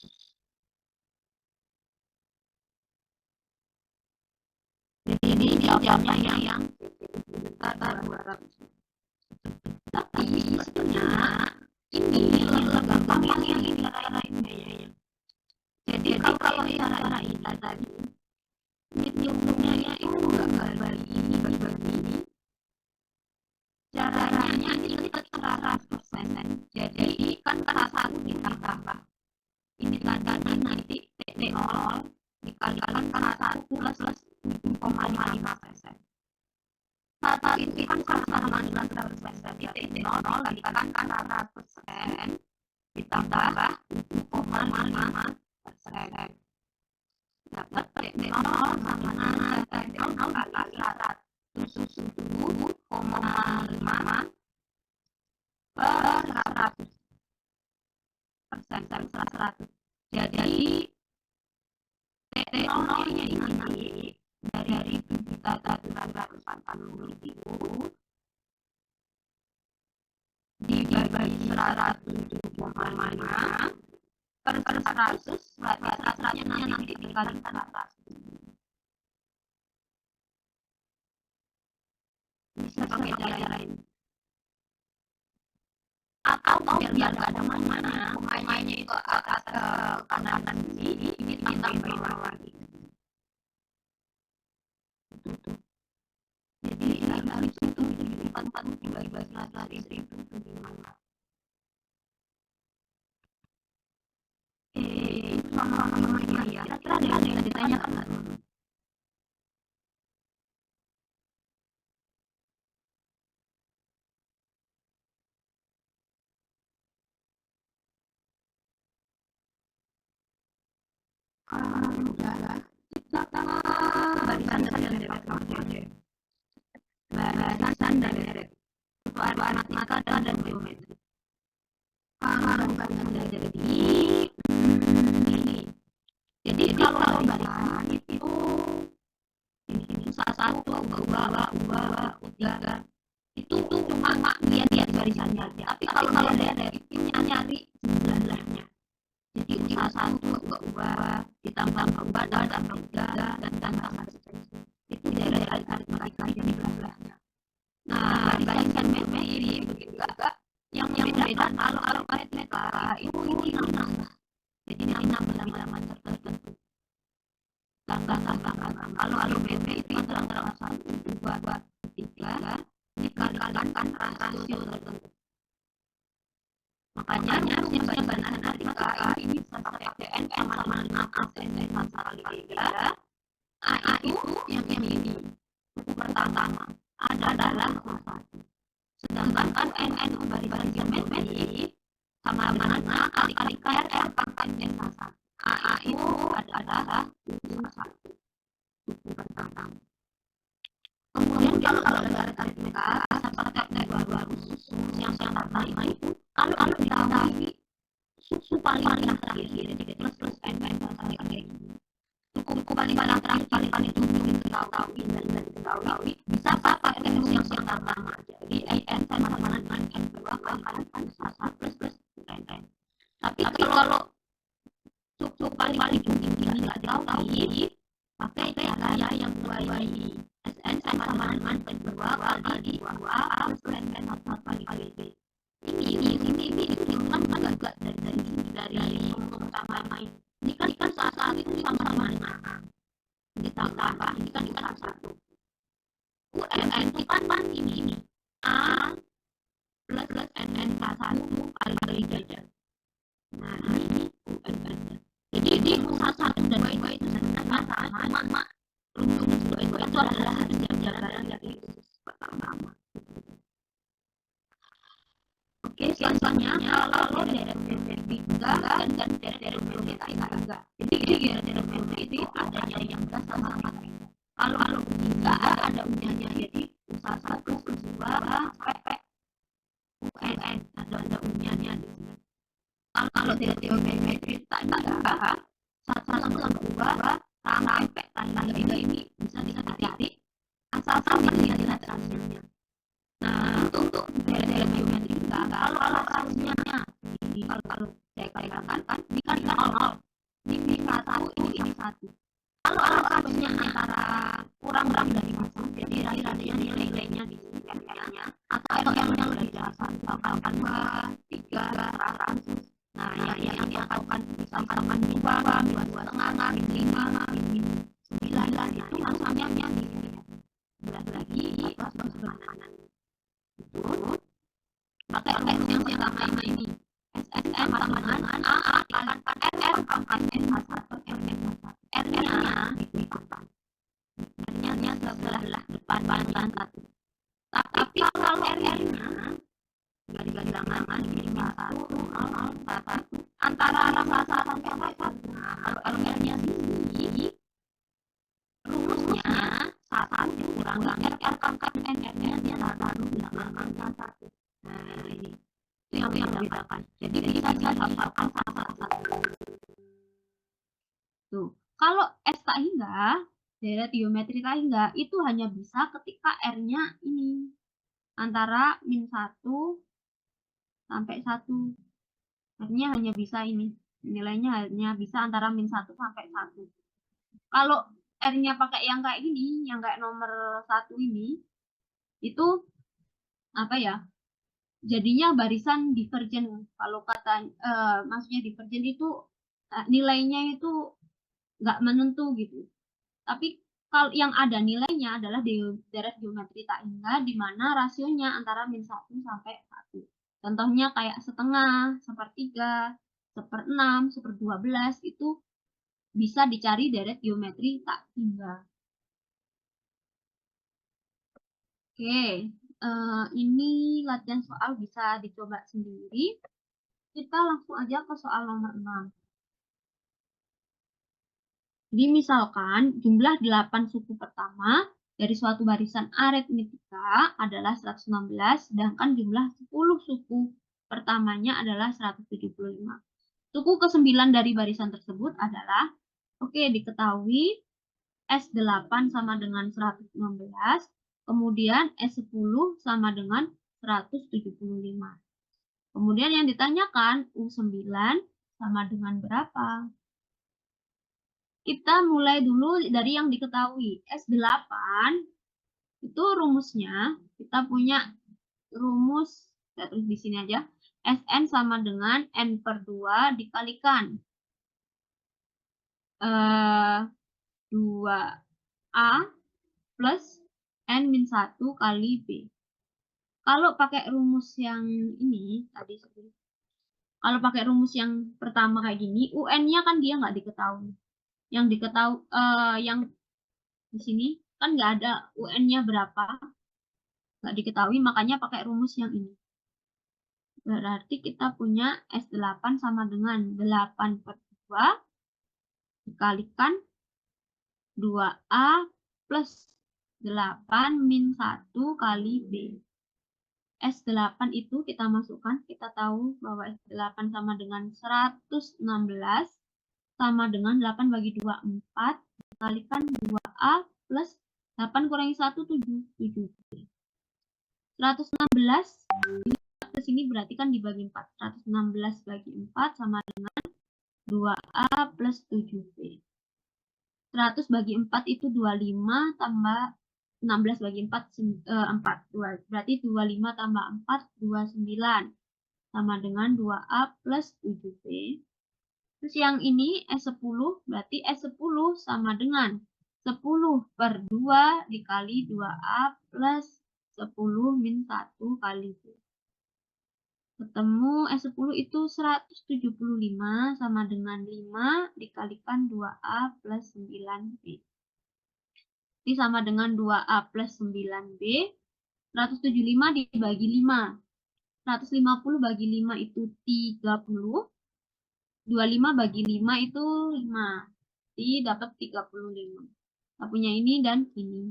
Speaker 1: Jadi ini jawabnya yang 7.200. Tapi sebetulnya ini lebih gampang yang ini cara ini ya. Jadi kalau cara ini tadi hitungnya itu nggak bagi ini. Caranya ini kita 100%. Jadi kan 1 ditambah ini tadi nanti T0 dikalikan 1 plus 7,55%. Saat itu kan sama dengan 100%. Ya T0 dikalikan 100% ditambah 7,55%. Dapat T0 sama dengan T0 kali 107,5 per 100%. Jadi T0 nya ini dari 7.240.000 dibagi 107 0,5 per 100, berarti 100-nya nanti dikalikan atas. Bisa pakai cara ini. Atau biar nggak ada mana, pemainnya itu atas ke kanan sini, bikin tambah bawah gitu. Jadi harus itu jadi 4,4 gimana? Sama ya. Kira-kira ada yang ditanyakan nggak? Udah, kita barisan dari barisan dari matematika dan geometri. Kalau barisan dari ini. Jadi kalau barisan itu ini 1, 2, 3 itu cuma dia barisannya aja. Tapi kalau dari timnya nyari jumlahnya. Jadi usaha 1, 2 ditambah 4 dan 3 dan tambah 1. Itu dari aritmatika jadi jumlahnya. Nah, barisan ini begitu agak yang beda kalau aritmatika itu nambah. Jadi nambah halaman tertentu. Tambah. Kalau BP itu antara 1, 2, 3 dikalikan rasio tertentu. Makanya harusnya barisan aritmatika ini sampai PN sama 5% kali 3. A itu yang ini. Buku pertama adalah 1. Sedangkan NN barisan geometri sama dengan A kali R pangkat N1. A itu adalah 1. Buku pertama. Kemudian kalau dari aritmatika seperti dua khusus yang pertama itu kalau diketahui susu paling terakhir jadi plus n sampai kayak gini. Suku paling terakhir paling ujung itu diketahui dan diketahui bisa pakai terus yang pertama aja. Jadi n sama dengan n2 kali plus n. Tapi kalau suku paling ujung ini nggak diketahui pakai cara yang dua ini. SN sama dengan n2 kali 2 plus n kali b. Ini itu kan agak dari pertama main. Ini kan saat itu sama-sama ditambah ini kan salah satu. UN itu kan ini A plus NN satu kali jajar. Nah ini UN. Jadi satu dan dua itu sama. Rumus dua itu adalah hasil jajaran dari pertama. Oke, selanjutnya kalau dari tiga dan dari tiga. Jadi dari itu adanya yang enggak sama. Kalau tiga ada unjanya jadi usaha 1 plus 2 PP UN ada unjanya di sini. Kalau dari geometri tak ada 1 sama 2 sampai tanda 3 ini bisa dicari asal dilihat hasilnya. Nah, untuk dari geometri juga kalau hasilnya ini kalau saya katakan dikalikan 0 ini 1 ini 1. Kalau hasilnya antara kurang dari 1 jadi rasanya nilainya di sini M-nya atau M-nya udah dijelasan tambahkan 2, 3, 100. Nah, yang diangkatkan misalkan 2, 2,5, 5, 9 itu hasilnya di sini. Lagi atau sebelah kanan. Itu pakai yang pertama ini SSM sama dengan AA dikalikan RR pangkat N1 R-nya dikalikan R-nya sebelah depan 1. Tapi kalau R-nya nggak dibilangan ini 1, 1 antara 1 sampai 1. Nah, kalau R-nya sini rumusnya 1 kurang R pangkat N R-nya dia 1 bilangan 1. Nah, ini itu yang membedakan. Jadi bisa dihafalkan satu-satu. Tuh, kalau S tak hingga, dari geometri tak hingga itu hanya bisa ketika R-nya ini antara -1 sampai 1. Artinya hanya bisa ini. Nilainya hanya bisa antara min 1 sampai 1. Kalau R-nya pakai yang kayak gini, yang kayak nomor 1 ini, itu apa ya? Jadinya barisan divergen. Kalau kata maksudnya divergen itu nilainya itu nggak menentu gitu. Tapi kalau yang ada nilainya adalah di deret geometri tak hingga di mana rasionya antara min 1 sampai 1. Contohnya kayak setengah, sepertiga, seperenam, 1/12 itu bisa dicari deret geometri tak hingga. Oke, ini latihan soal bisa dicoba sendiri. Kita langsung aja ke soal nomor 6. Jadi misalkan jumlah 8 suku pertama dari suatu barisan aritmetika adalah 116, sedangkan jumlah 10 suku pertamanya adalah 175. Suku ke-9 dari barisan tersebut adalah, oke, diketahui S8 sama dengan 116, kemudian S10 sama dengan 175. Kemudian yang ditanyakan U9 sama dengan berapa? Kita mulai dulu dari yang diketahui. S8 itu rumusnya, kita punya rumus, saya tulis di sini aja. Sn sama dengan N/2 dikalikan 2A plus N-1 kali B. Kalau pakai rumus yang ini, kalau pakai rumus yang pertama kayak gini, UN-nya kan dia nggak diketahui. Yang diketahui, yang di sini kan nggak ada UN-nya berapa, nggak diketahui, makanya pakai rumus yang ini. Berarti kita punya S8 sama dengan 8/2 dikalikan 2A plus 8 min 1 kali B. S8 itu kita masukkan, kita tahu bahwa S8 sama dengan 116 sama dengan 8 bagi 2, 4, dikalikan 2A plus 8 kurangi 1, 7. 116 ke sini berarti kan dibagi 4. 116 bagi 4 sama dengan 2A plus 7B. 100 bagi 4 itu 25 tambah 16 bagi 4, 4. Berarti 25 tambah 4, 29. Sama dengan 2A plus 7B. Terus yang ini S10, berarti S10 sama dengan 10/2 dikali 2A plus 10 min 1 kali B. Ketemu S10 itu 175 sama dengan 5 dikalikan 2A plus 9B. Ini sama dengan 2A plus 9B. 175 dibagi 5. 150 bagi 5 itu 30. 25 bagi 5 itu 5. Jadi dapat 35. Kita punya ini dan ini.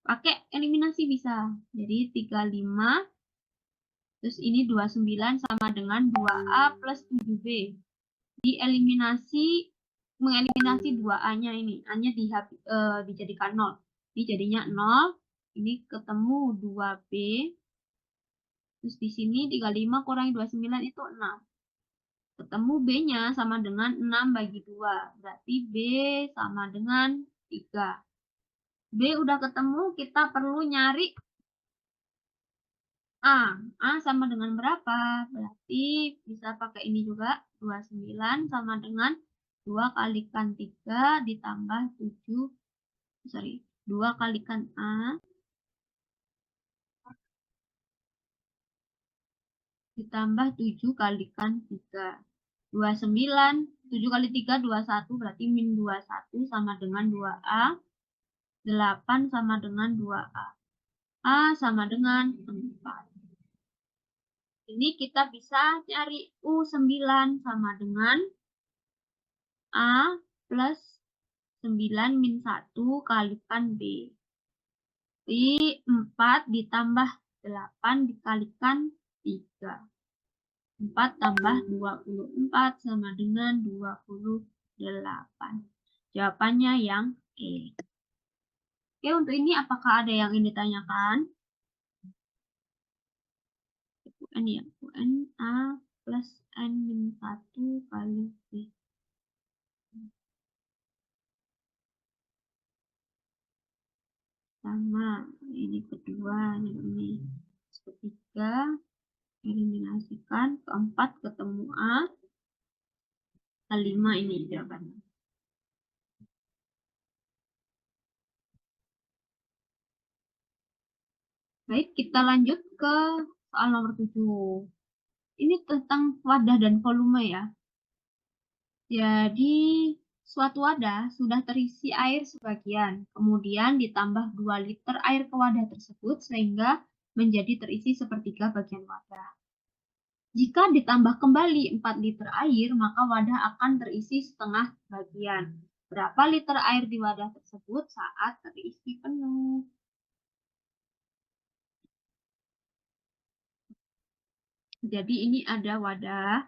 Speaker 1: Pakai eliminasi bisa. Jadi 35. Terus ini 29 sama dengan 2A plus 7B. Mengeliminasi 2A-nya ini. A-nya dijadikan 0. Ini jadinya 0. Ini ketemu 2B. Terus di sini 35 kurangi 29 itu 6. Ketemu B-nya sama dengan 6 bagi 2. Berarti B sama dengan 3. B udah ketemu, kita perlu nyari A. A sama dengan berapa? Berarti bisa pakai ini juga. 29 sama dengan 2 kalikan 3 ditambah 7. 2 kalikan A ditambah 7 kalikan 3. 29. 7 kali 3, 21. Berarti min 21 sama dengan 2A. 8 sama dengan 2A. A sama dengan 4. Ini kita bisa cari U9 sama dengan A plus 9 min 1 kalikan B. Jadi 4 ditambah 8 dikalikan 3. 4 tambah 24 sama dengan 28. Jawabannya yang E. Oke, untuk ini apakah ada yang ingin ditanyakan? UN ya, UN A plus N-1 kali B. Sama, ini kedua, ini ketiga, eliminasikan, keempat ketemu A, kelima ini jawabannya. Baik, kita lanjut ke soal nomor 7. Ini tentang wadah dan volume ya. Jadi, suatu wadah sudah terisi air sebagian, kemudian ditambah 2 liter air ke wadah tersebut sehingga menjadi terisi sepertiga bagian wadah. Jika ditambah kembali 4 liter air, maka wadah akan terisi setengah bagian. Berapa liter air di wadah tersebut saat terisi penuh? Jadi ini ada wadah.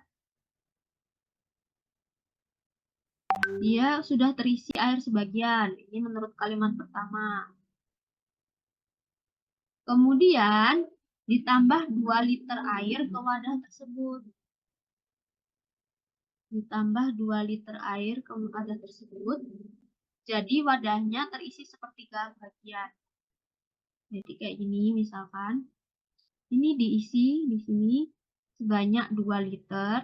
Speaker 1: Dia sudah terisi air sebagian. Ini menurut kalimat pertama. Kemudian ditambah 2 liter air ke wadah tersebut. Ditambah 2 liter air ke wadah tersebut. Jadi wadahnya terisi sepertiga bagian. Jadi kayak gini misalkan. Ini diisi di sini sebanyak 2 liter.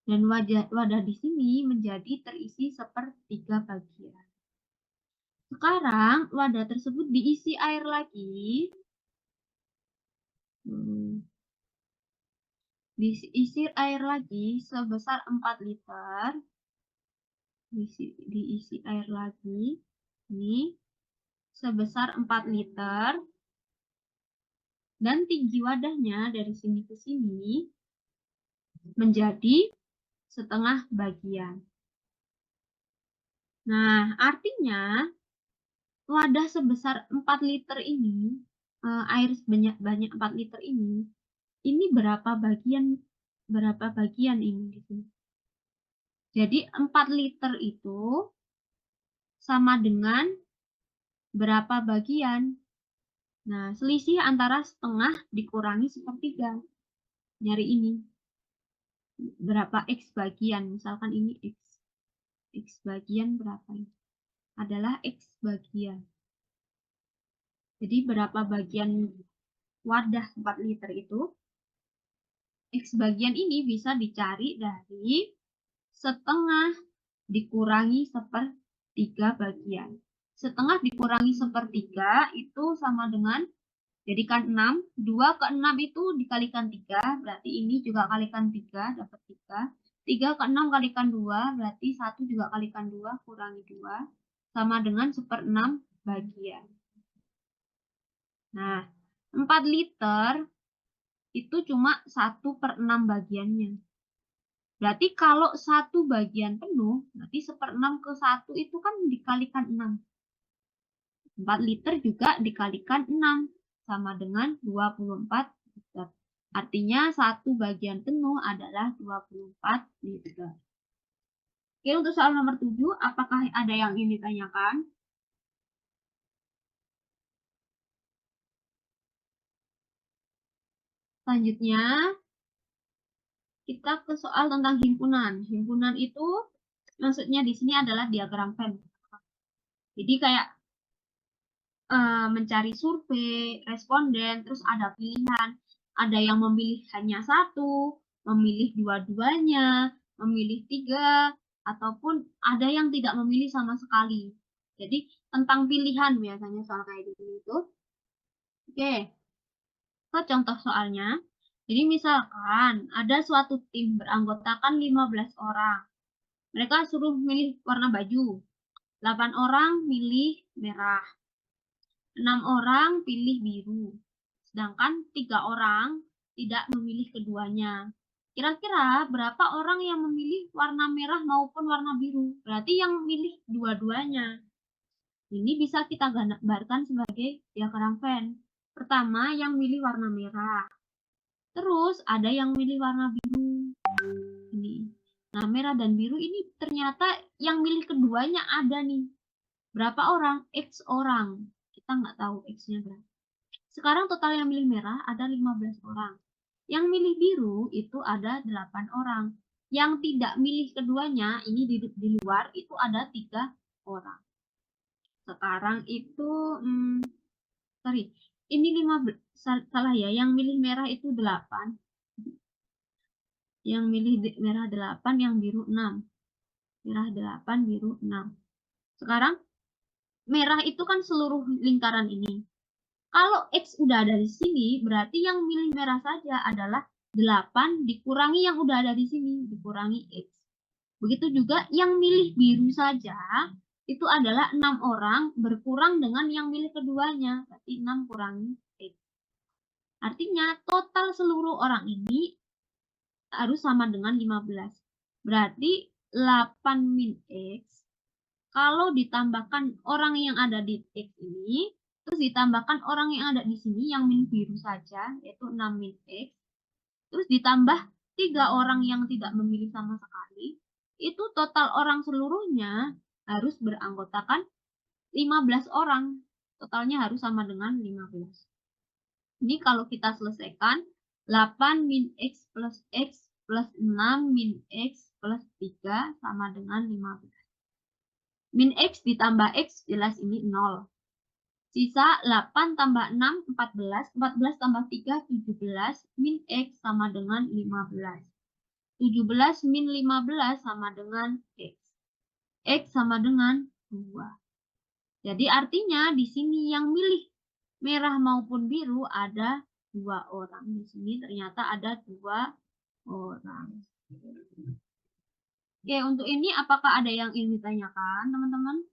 Speaker 1: Dan wadah di sini menjadi terisi sepertiga bagian. Sekarang wadah tersebut diisi air lagi. Diisi air lagi sebesar 4 liter. Diisi air lagi. Ini sebesar 4 liter. Dan tinggi wadahnya dari sini ke sini menjadi setengah bagian. Nah, artinya wadah sebesar 4 liter ini, air sebanyak 4 liter ini berapa bagian ini di sini? Jadi 4 liter itu sama dengan berapa bagian? Nah, selisih antara setengah dikurangi sepertiga. Nyari ini. Berapa X bagian? Misalkan ini X. X bagian berapa ini? Adalah X bagian. Jadi berapa bagian wadah 4 liter itu? X bagian ini bisa dicari dari setengah dikurangi sepertiga bagian. Setengah dikurangi sepertiga itu sama dengan, jadikan 6. 2 ke 6 itu dikalikan 3, berarti ini juga kalikan 3, dapat 3. 3 ke 6 kalikan 2, berarti 1 juga kalikan 2, kurangi 2, sama dengan 1/6 bagian. Nah, 4 liter itu cuma 1/6 bagiannya. Berarti kalau 1 bagian penuh, berarti 1/6 ke 1 itu kan dikalikan 6. 4 liter juga dikalikan 6, sama dengan 24 liter. Artinya 1 bagian penuh adalah 24 liter. Oke, untuk soal nomor 7, apakah ada yang ingin ditanyakan? Selanjutnya, kita ke soal tentang himpunan. Himpunan itu maksudnya di sini adalah diagram Venn. Jadi kayak mencari survei, responden, terus ada pilihan. Ada yang memilih hanya satu, memilih dua-duanya, memilih 3, ataupun ada yang tidak memilih sama sekali. Jadi tentang pilihan biasanya soal kayak gini itu. Oke, ke contoh soalnya. Jadi misalkan ada suatu tim beranggotakan 15 orang. Mereka suruh milih warna baju. 8 orang milih merah. 6 orang pilih biru. Sedangkan 3 orang tidak memilih keduanya. Kira-kira berapa orang yang memilih warna merah maupun warna biru? Berarti yang milih dua-duanya. Ini bisa kita gambarkan sebagai diagram Venn. Pertama, yang milih warna merah. Terus ada yang milih warna biru. Ini. Nah, merah dan biru ini ternyata yang milih keduanya ada nih. Berapa orang? X orang. Kita nggak tahu X-nya berapa. Sekarang total yang milih merah ada 15 orang. Yang milih biru itu ada 8 orang. Yang tidak milih keduanya, ini di luar, itu ada 3 orang. Sekarang itu, sorry, ini 15, salah ya, yang milih merah itu 8. Yang milih merah 8, yang biru 6. Merah 8, biru 6. Sekarang, merah itu kan seluruh lingkaran ini. Kalau X udah ada di sini, berarti yang milih merah saja adalah 8 dikurangi yang udah ada di sini, dikurangi X. Begitu juga yang milih biru saja, itu adalah 6 orang berkurang dengan yang milih keduanya, berarti 6 kurangi X. Artinya total seluruh orang ini harus sama dengan 15. Berarti 8 min X, kalau ditambahkan orang yang ada di X ini, terus ditambahkan orang yang ada di sini yang milih biru saja, yaitu 6 min X, terus ditambah 3 orang yang tidak memilih sama sekali, itu total orang seluruhnya harus beranggotakan 15 orang. Totalnya harus sama dengan 15. Ini kalau kita selesaikan, 8 min X plus 6 min X plus 3 sama dengan 15. Min X ditambah X jelas ini 0. Sisa 8 tambah 6, 14. 14 tambah 3, 17. Min X sama dengan 15. 17 min 15 sama dengan X. X sama dengan 2. Jadi artinya di sini yang milih merah maupun biru ada 2 orang. Di sini ternyata ada 2 orang. Oke, untuk ini apakah ada yang ingin ditanyakan, teman-teman?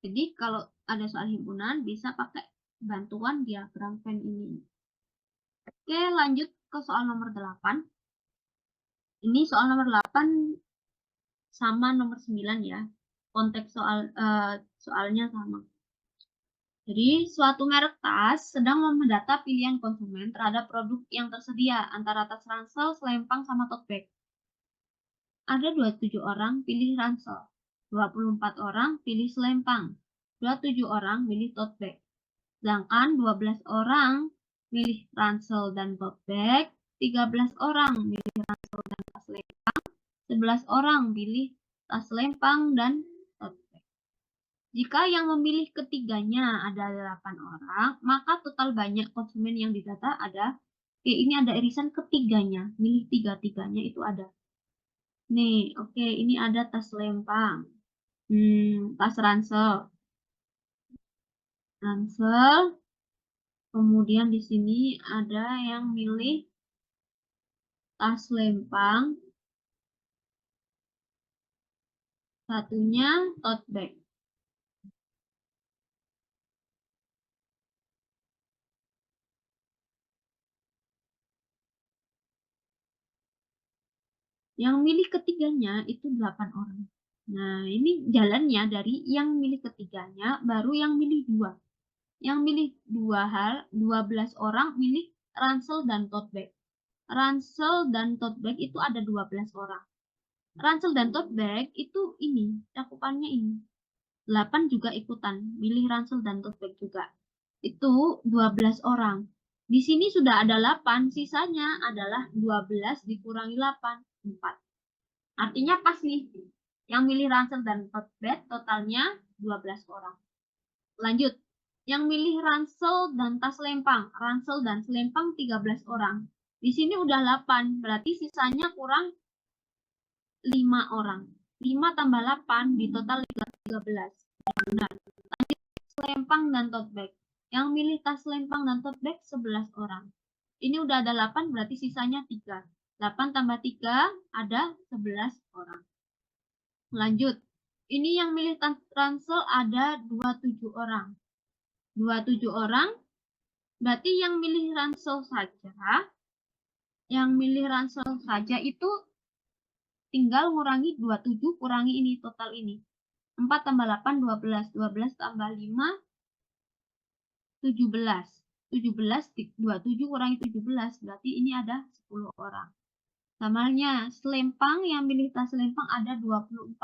Speaker 1: Jadi kalau ada soal himpunan bisa pakai bantuan diagram Venn ini. Oke, lanjut ke soal nomor 8. Ini soal nomor 8 sama nomor 9 ya. Konteks soalnya sama. Jadi, suatu merek tas sedang mendata pilihan konsumen terhadap produk yang tersedia antara tas ransel, selempang, sama tote bag. Ada 27 orang pilih ransel, 24 orang pilih selempang, 27 orang pilih tote bag. Sedangkan 12 orang pilih ransel dan tote bag, 13 orang pilih ransel dan tas selempang, 11 orang pilih tas selempang dan tote bag. Jika yang memilih ketiganya ada 8 orang, maka total banyak konsumen yang didata ada, ini ada irisan ketiganya, milih tiga-tiganya itu ada. Nih, oke, ini ada tas selempang, tas ransel, kemudian di sini ada yang milih tas selempang, satunya tote bag. Yang milih ketiganya itu 8 orang. Nah, ini jalannya dari yang milih ketiganya, baru yang milih 2. Yang milih 12 orang milih ransel dan tote bag. Ransel dan tote bag itu ada 12 orang. Ransel dan tote bag itu ini, cakupannya ini. 8 juga ikutan, milih ransel dan tote bag juga. Itu 12 orang. Di sini sudah ada 8, sisanya adalah 12 dikurangi 8, 4. Artinya pas nih. Yang milih ransel dan tote bag totalnya 12 orang. Lanjut. Yang milih ransel dan tas selempang. Ransel dan selempang 13 orang. Di sini udah 8, berarti sisanya kurang 5 orang. 5 tambah 8 di total 13. Benar. Lanjut selempang dan tote bag. Yang milih tas selempang dan tote bag 11 orang. Ini udah ada 8, berarti sisanya 3. 8 tambah 3 ada 11 orang. Lanjut. Ini yang milih ransel ada 27 orang. 27 orang, berarti yang milih ransel saja itu tinggal ngurangi 27 kurangi ini, total ini. 4 tambah 8, 12. 12 tambah 5, 17. 17, 27 kurangi 17, berarti ini ada 10 orang. Samanya, selempang yang milih tas selempang ada 24.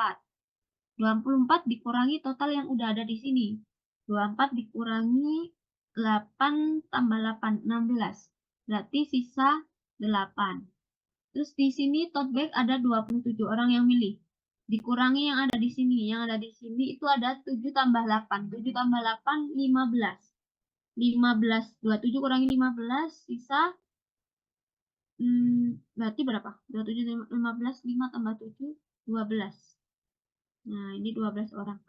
Speaker 1: 24 dikurangi total yang udah ada di sini. 24 dikurangi 8 tambah 8, 16. Berarti sisa 8. Terus di sini tote bag ada 27 orang yang milih. Dikurangi yang ada di sini. Yang ada di sini itu ada 7 tambah 8. 7 tambah 8, 15. 15, 27 kurangi 15, sisa berarti berapa? 27, 15, 5 tambah 7, 12. Nah, ini 12 orang.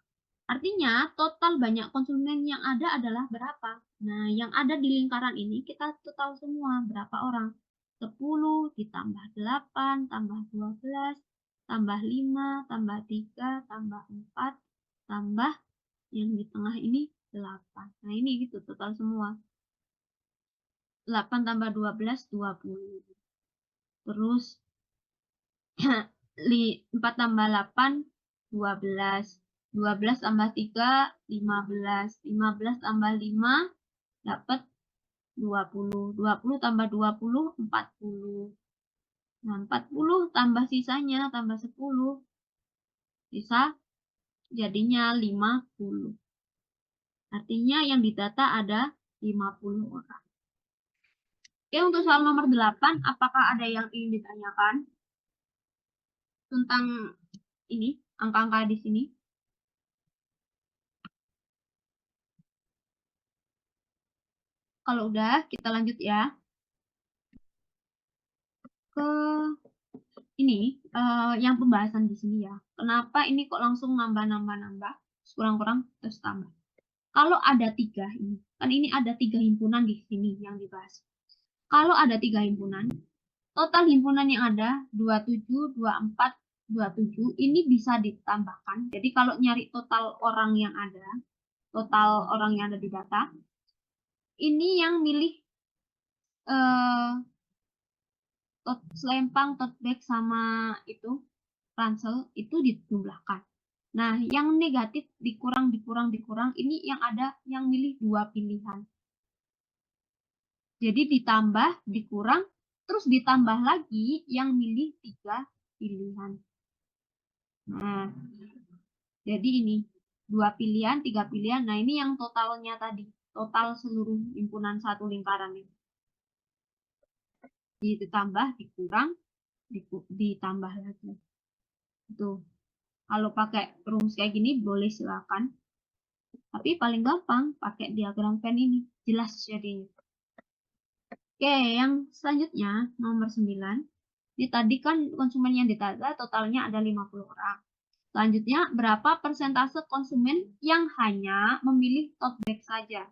Speaker 1: Artinya, total banyak konsumen yang ada adalah berapa? Nah, yang ada di lingkaran ini kita total semua. Berapa orang? 10 ditambah 8, tambah 12, tambah 5, tambah 3, tambah 4, tambah yang di tengah ini 8. Nah, ini gitu total semua. 8 tambah 12, 20. Terus 4 tambah 8, 12. 12 tambah 3, 15. 15 tambah 5, dapat 20. 20 tambah 20, 40. Nah, 40 tambah sisanya, tambah 10. Sisa jadinya 50. Artinya yang didata ada 50 orang. Oke, untuk soal nomor 8, apakah ada yang ingin ditanyakan tentang ini, angka-angka di sini? Kalau udah, kita lanjut ya. Ke ini, yang pembahasan di sini ya. Kenapa ini kok langsung nambah-nambah-nambah, kurang-kurang, terus tambah. Kalau ada 3 ini, kan ini ada 3 himpunan di sini yang dibahas. Kalau ada 3 himpunan, total himpunan yang ada 27, 24, 27 ini bisa ditambahkan. Jadi kalau nyari total orang yang ada, total orang yang ada di data, ini yang milih selempang, tote bag sama itu ransel itu dijumlahkan. Nah, yang negatif dikurang, ini yang ada yang milih 2 pilihan. Jadi ditambah, dikurang, terus ditambah lagi yang milih 3 pilihan. Nah, jadi ini 2 pilihan, 3 pilihan. Nah, ini yang totalnya tadi. Total seluruh himpunan satu lingkaran ini. Ditambah, dikurang, ditambah lagi. Tuh. Kalau pakai rumus kayak gini boleh silakan. Tapi paling gampang pakai diagram Venn ini. Jelas jadinya. Oke, yang selanjutnya nomor 9. Ini tadi kan konsumen yang ditata totalnya ada 50 orang. Selanjutnya, berapa persentase konsumen yang hanya memilih tote bag saja?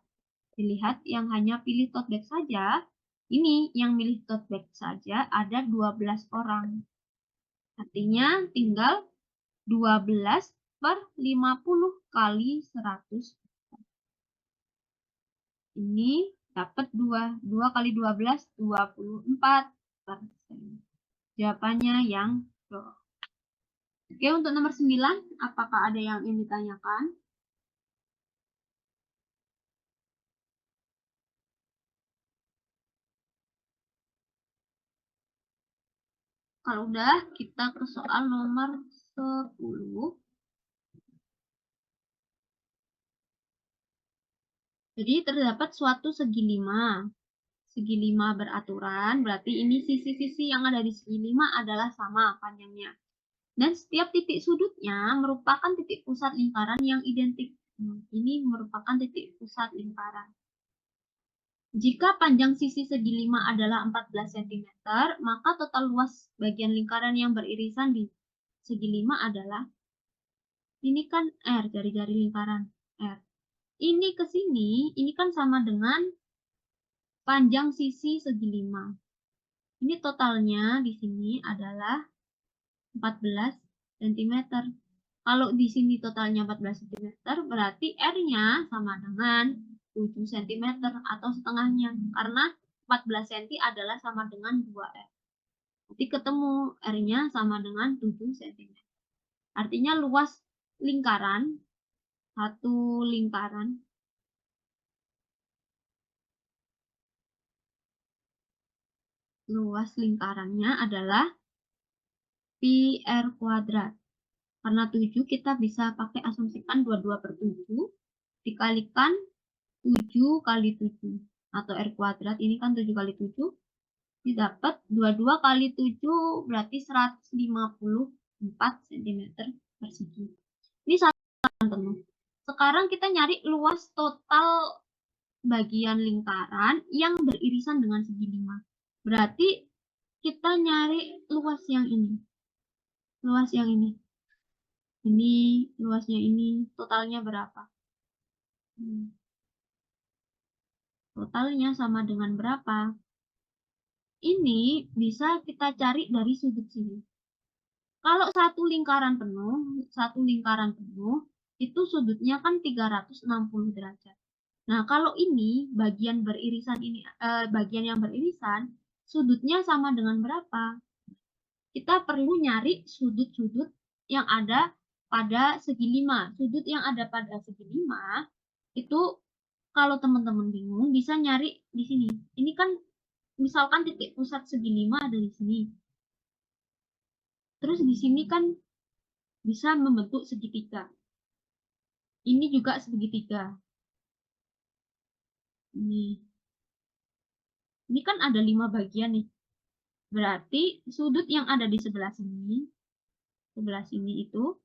Speaker 1: Dilihat yang hanya pilih tote bag saja. Ini yang milih tote bag saja ada 12 orang. Artinya tinggal 12 per 50 kali 100. Ini dapat 2. 2 kali 12, 24%. Jawabannya yang B. Oke, untuk nomor 9, apakah ada yang ingin ditanyakan? Kalau udah, kita ke soal nomor 10. Jadi terdapat suatu segi 5. Segi 5 beraturan, berarti ini sisi-sisi yang ada di segi 5 adalah sama panjangnya. Dan setiap titik sudutnya merupakan titik pusat lingkaran yang identik. Ini merupakan titik pusat lingkaran. Jika panjang sisi segi 5 adalah 14 cm, maka total luas bagian lingkaran yang beririsan di segi 5 adalah, ini kan R, jari-jari lingkaran R. Ini ke sini, ini kan sama dengan panjang sisi segi 5. Ini totalnya di sini adalah 14 cm. Kalau di sini totalnya 14 cm, berarti R-nya sama dengan 7 cm atau setengahnya. Karena 14 cm adalah sama dengan 2R. Nanti ketemu R-nya sama dengan 7 cm. Artinya luas lingkaran, satu lingkaran, luas lingkarannya adalah pi R kuadrat. Karena 7 kita bisa pakai asumsikan 22/7 dikalikan 7 kali 7 atau R kuadrat, ini kan 7 kali 7, didapat 22 kali 7 berarti 154 cm persegi. Ini satu lingkaran penuh. Sekarang kita nyari luas total bagian lingkaran yang beririsan dengan segi 5. Berarti kita nyari luas yang ini. Luas yang ini. Ini luasnya ini, totalnya berapa? Totalnya sama dengan berapa? Ini bisa kita cari dari sudut sini. Kalau satu lingkaran penuh, itu sudutnya kan 360 derajat. Nah, kalau ini bagian beririsan ini, bagian yang beririsan, sudutnya sama dengan berapa? Kita perlu nyari sudut-sudut yang ada pada segi 5. Sudut yang ada pada segi 5 itu kalau teman-teman bingung bisa nyari di sini. Ini kan misalkan titik pusat segi 5 ada di sini. Terus di sini kan bisa membentuk segitiga. Ini juga segitiga. Ini kan ada 5 bagian nih. Berarti sudut yang ada di sebelah sini itu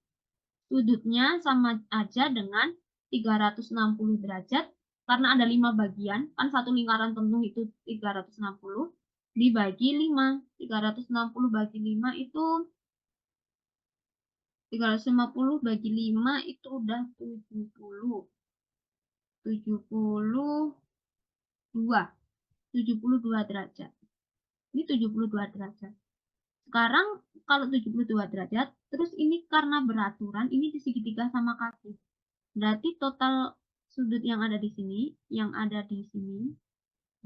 Speaker 1: sudutnya sama aja dengan 360 derajat karena ada 5 bagian, kan satu lingkaran penuh itu 360 dibagi 5. 360 bagi 5 itu 350 bagi 5 itu udah 72 derajat. Ini 72 derajat. Sekarang kalau 72 derajat, terus ini karena beraturan, ini di segitiga sama kaki. Berarti total sudut yang ada di sini,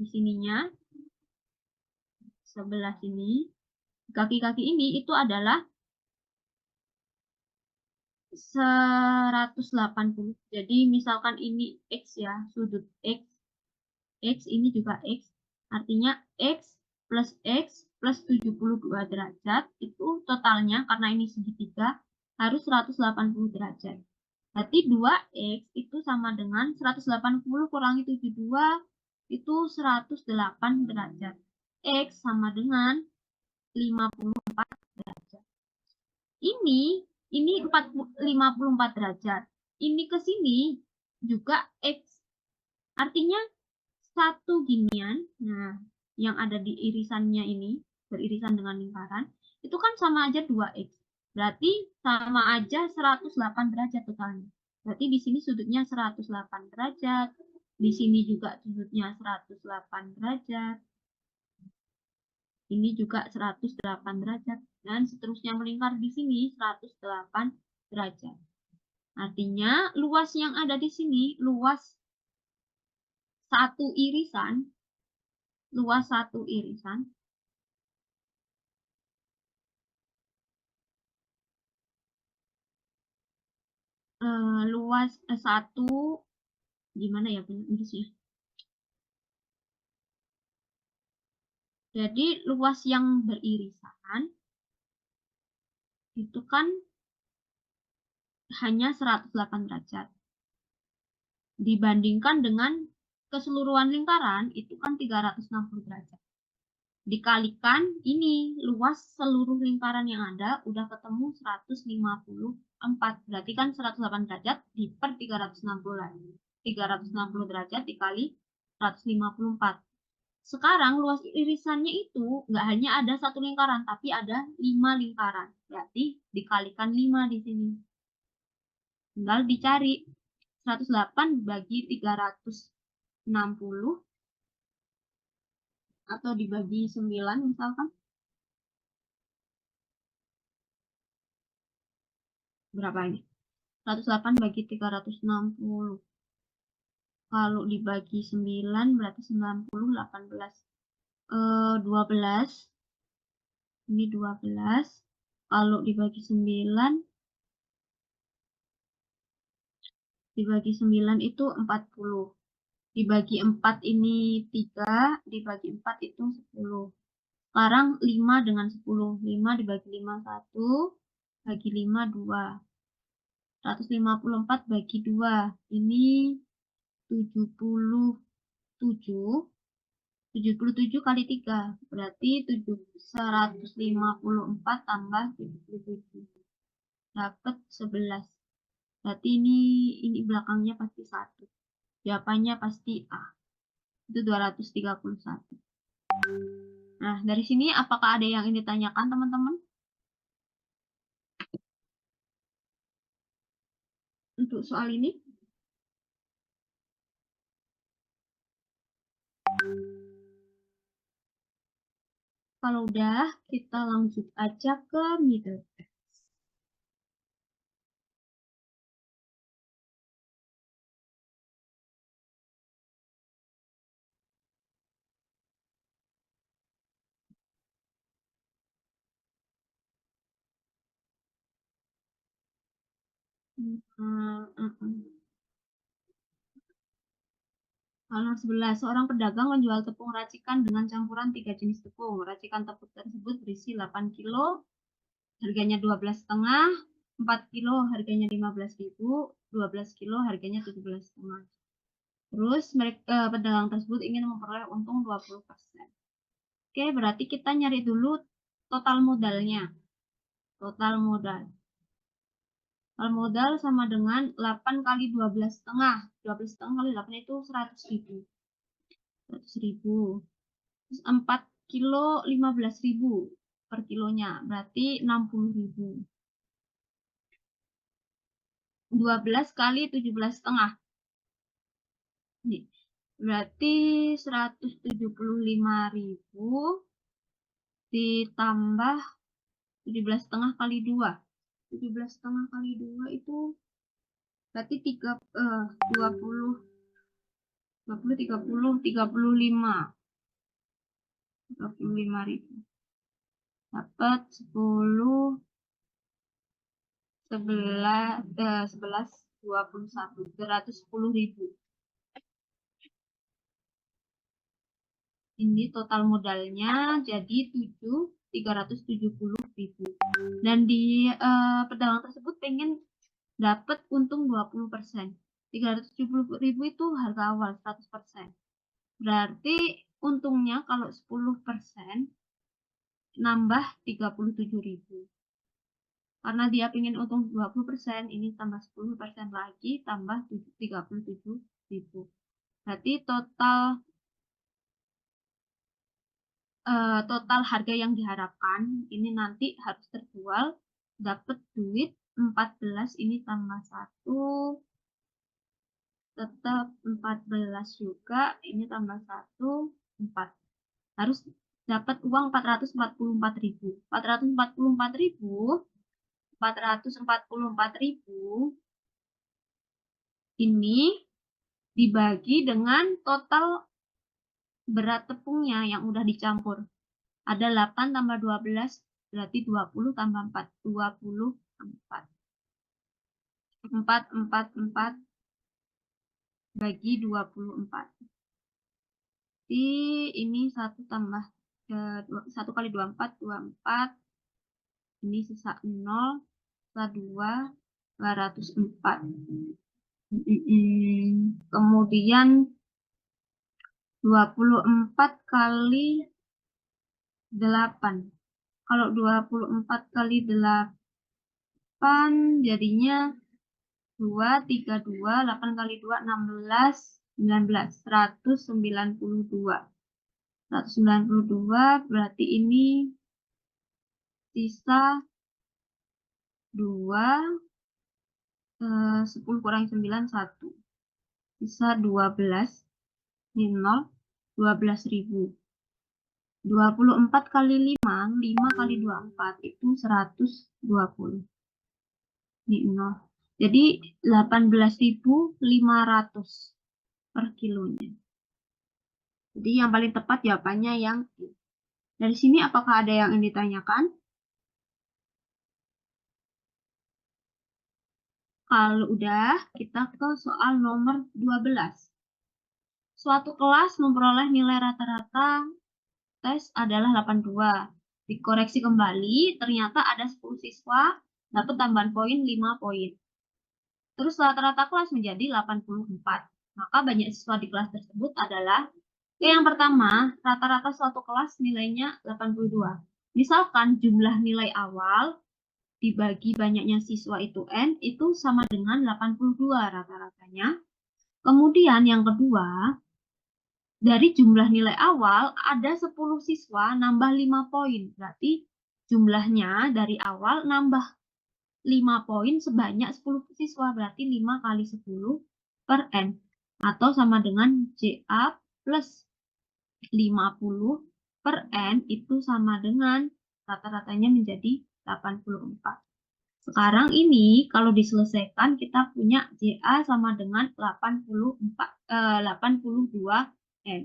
Speaker 1: di sininya, sebelah sini, kaki-kaki ini itu adalah 180. Jadi misalkan ini X ya, sudut X. X ini juga X. Artinya X plus X plus 72 derajat itu totalnya karena ini segitiga harus 180 derajat. Berarti 2X itu sama dengan 180 kurangi 72 itu 108 derajat. X sama dengan 54 derajat. Ini 54 derajat. Ini ke sini juga X. Artinya satu ginian, nah yang ada di irisannya ini, beririsan dengan lingkaran, itu kan sama aja 2X. Berarti sama aja 108 derajat totalnya. Berarti di sini sudutnya 108 derajat, di sini juga sudutnya 108 derajat, ini juga 108 derajat, dan seterusnya melingkar di sini 108 derajat. Artinya luas yang ada di sini, luas satu irisan luas satu irisan luas satu gimana ya Inggrisnya? Jadi luas yang beririsan itu kan hanya 108 derajat. Dibandingkan dengan keseluruhan lingkaran itu kan 360 derajat. Dikalikan ini luas seluruh lingkaran yang ada udah ketemu 154. Berarti kan 108 derajat diper 360 lagi. 360 derajat dikali 154. Sekarang luas irisannya itu nggak hanya ada satu lingkaran, tapi ada 5 lingkaran. Berarti dikalikan 5 di sini. Tinggal dicari 108 bagi 360 atau dibagi 9 misalkan. Berapa ini? 108 bagi 360. Kalau dibagi 9 berarti 90, 18. 12. Ini 12. Kalau dibagi 9 itu 40. Dibagi 4 ini 3, dibagi 4 itu 10. Sekarang 5 dengan 10. 5 dibagi 5, 1. Bagi 5, 2. 154 bagi 2. Ini 77 kali 3 berarti 154 tambah 77 dapat 11. Berarti ini belakangnya pasti 1. Jawabannya pasti A. Itu 231. Nah, dari sini apakah ada yang ingin ditanyakan, teman-teman? Untuk soal ini? Kalau udah, kita lanjut aja ke middle text. Halaman 11. Seorang pedagang menjual tepung racikan dengan campuran 3 jenis tepung. Racikan tepung tersebut berisi 8 kilo, harganya 12,5, 4 kilo harganya 15.000, 12 kilo harganya 17,5. Terus pedagang tersebut ingin memperoleh untung 20%. Oke, berarti kita nyari dulu total modalnya. Total modal. Total modal sama dengan 8 kali 12,5. 12,5 kali 8 itu 100.000. 100.000. Terus 4 kilo 15.000 per kilonya. Berarti 60.000. 12 kali 17,5. Nih, berarti 175.000 ditambah 17,5 kali 2. 17,5 kali 2 itu berarti 20, 35.000. Dapat 10, 11, 21, 210.000. Ini total modalnya jadi 370.000. Dan di pedagang tersebut pengen dapat untung 20%. 370.000 itu harga awal 100%. Berarti untungnya kalau 10% nambah 37.000. Karena dia pengen untung 20%, ini tambah 10% lagi tambah 37.000. Berarti total harga yang diharapkan ini nanti harus terjual dapat duit 14, ini tambah 1 tetap 14 juga, ini tambah 1 4. Harus dapat uang 444.000. 444.000 ini dibagi dengan total berat tepungnya yang udah dicampur. Ada 8 tambah 12 berarti 20 tambah 4. 24. 4 bagi 24. Jadi ini 1 tambah 1 kali 24, 24. Ini sisa 0, sisa 2, 204. Kemudian 24 kali 8. Kalau 24 kali 8 jadinya 2, 3, 2, 8 kali 2, 16, 19, 192. 192 berarti ini sisa 2, 10 kurang 9, 1. Sisa 12, ini 0, 12.000. 24 kali 5, 5 kali 24 itu 120. Ini 0. Jadi 18.500 per kilonya. Jadi yang paling tepat jawabannya yang I. Dari sini apakah ada yang ingin ditanyakan? Kalau udah, kita ke soal nomor 12. Suatu kelas memperoleh nilai rata-rata tes adalah 82. Dikoreksi kembali, ternyata ada 10 siswa dapat tambahan poin 5 poin. Terus rata-rata kelas menjadi 84. Maka banyak siswa di kelas tersebut adalah yang pertama, rata-rata suatu kelas nilainya 82. Misalkan jumlah nilai awal dibagi banyaknya siswa itu N, itu sama dengan 82 rata-ratanya. Kemudian yang kedua, dari jumlah nilai awal ada 10 siswa nambah 5 poin. Berarti jumlahnya dari awal nambah 5 poin sebanyak 10 siswa. Berarti 5 kali 10 per N. Atau sama dengan JA plus 50 per N itu sama dengan rata-ratanya menjadi 84. Sekarang ini kalau diselesaikan kita punya JA sama dengan 82 N.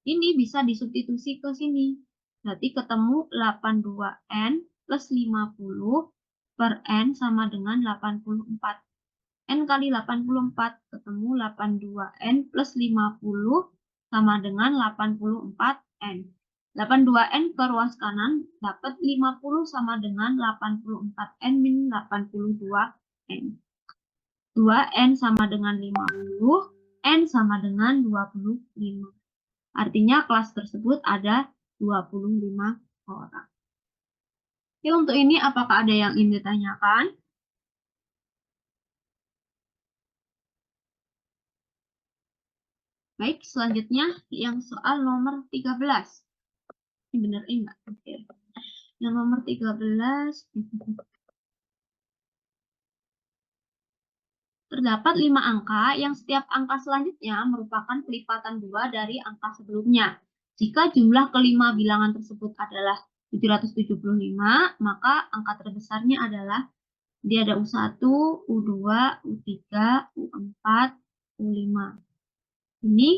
Speaker 1: Ini bisa disubstitusi ke sini. Berarti ketemu 82 N plus 50 per N sama dengan 84. N kali 84 ketemu 82 N plus 50 sama dengan 84 N. 82N ke ruas kanan dapat 50 sama dengan 84N min 82N. 2N sama dengan 50, N sama dengan 25. Artinya kelas tersebut ada 25 orang. Oke, untuk ini apakah ada yang ingin ditanyakan? Baik, selanjutnya yang soal nomor 13. Ini benar enggak? Oke. Yang nomor 13. Terdapat 5 angka yang setiap angka selanjutnya merupakan kelipatan 2 dari angka sebelumnya. Jika jumlah kelima bilangan tersebut adalah 775, maka angka terbesarnya adalah dia ada U1, U2, U3, U4, U5. Ini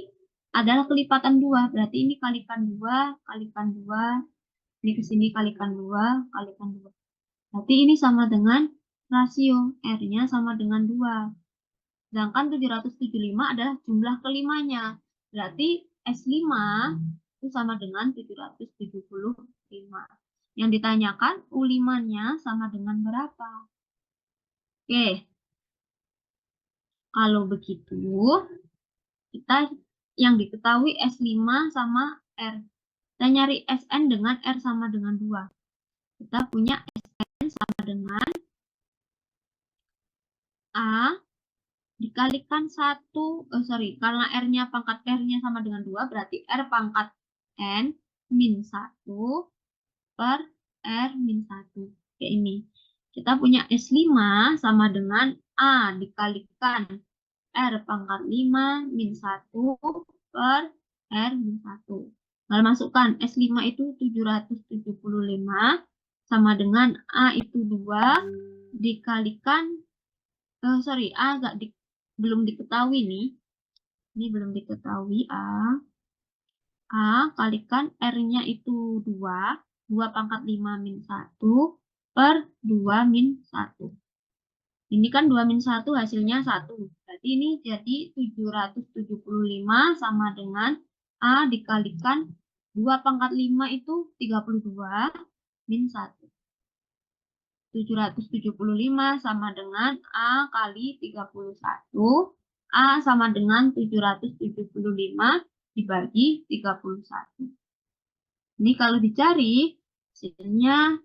Speaker 1: adalah kelipatan 2, berarti ini kalikan 2, kalikan 2, ini ke sini kalikan 2, kalikan 2. Berarti ini sama dengan rasio, R-nya sama dengan 2. Sedangkan 775 adalah jumlah kelimanya. Berarti S5 itu sama dengan 775. Yang ditanyakan U5-nya sama dengan berapa? Oke. Kalau begitu, kita yang diketahui S5 sama R. Kita nyari Sn dengan R sama dengan 2. Kita punya Sn sama dengan A dikalikan 1, karena R-nya pangkat R-nya sama dengan 2, berarti R pangkat N min 1 per R min 1. Kayak ini. Kita punya S5 sama dengan A dikalikan R pangkat 5 min 1 per R min 1. Lalu masukkan S5 itu 775 sama dengan A itu 2 dikalikan A belum diketahui nih. Ini belum diketahui A. A kalikan R-nya itu 2. 2 pangkat 5 min 1 per 2 min 1. Ini kan 2 min 1 hasilnya 1. Berarti ini jadi 775 sama dengan A dikalikan 2 pangkat 5 itu 32 min 1. 775 sama dengan A kali 31. A sama dengan 775 dibagi 31. Ini kalau dicari, hasilnya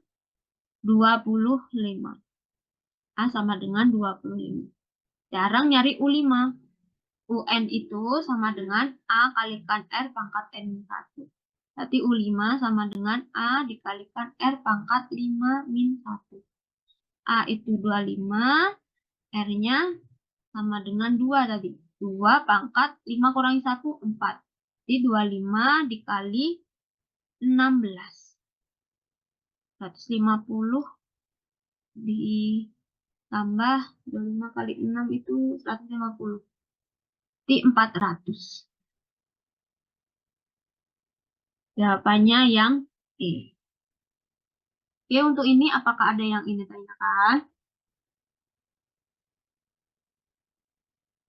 Speaker 1: 25. A sama dengan 25. Sekarang nyari U5. UN itu sama dengan A kalikan R pangkat N 1. Berarti U5 sama dengan A dikalikan R pangkat 5 min 1. A itu 25, R-nya sama dengan 2 tadi. 2 pangkat 5 kurangi 1, 4. Jadi 25 dikali 16. 150 ditambah 25 kali 6 itu 150. Jadi 400. Jawabannya yang E. Oke, untuk ini apakah ada yang ingin ditanyakan?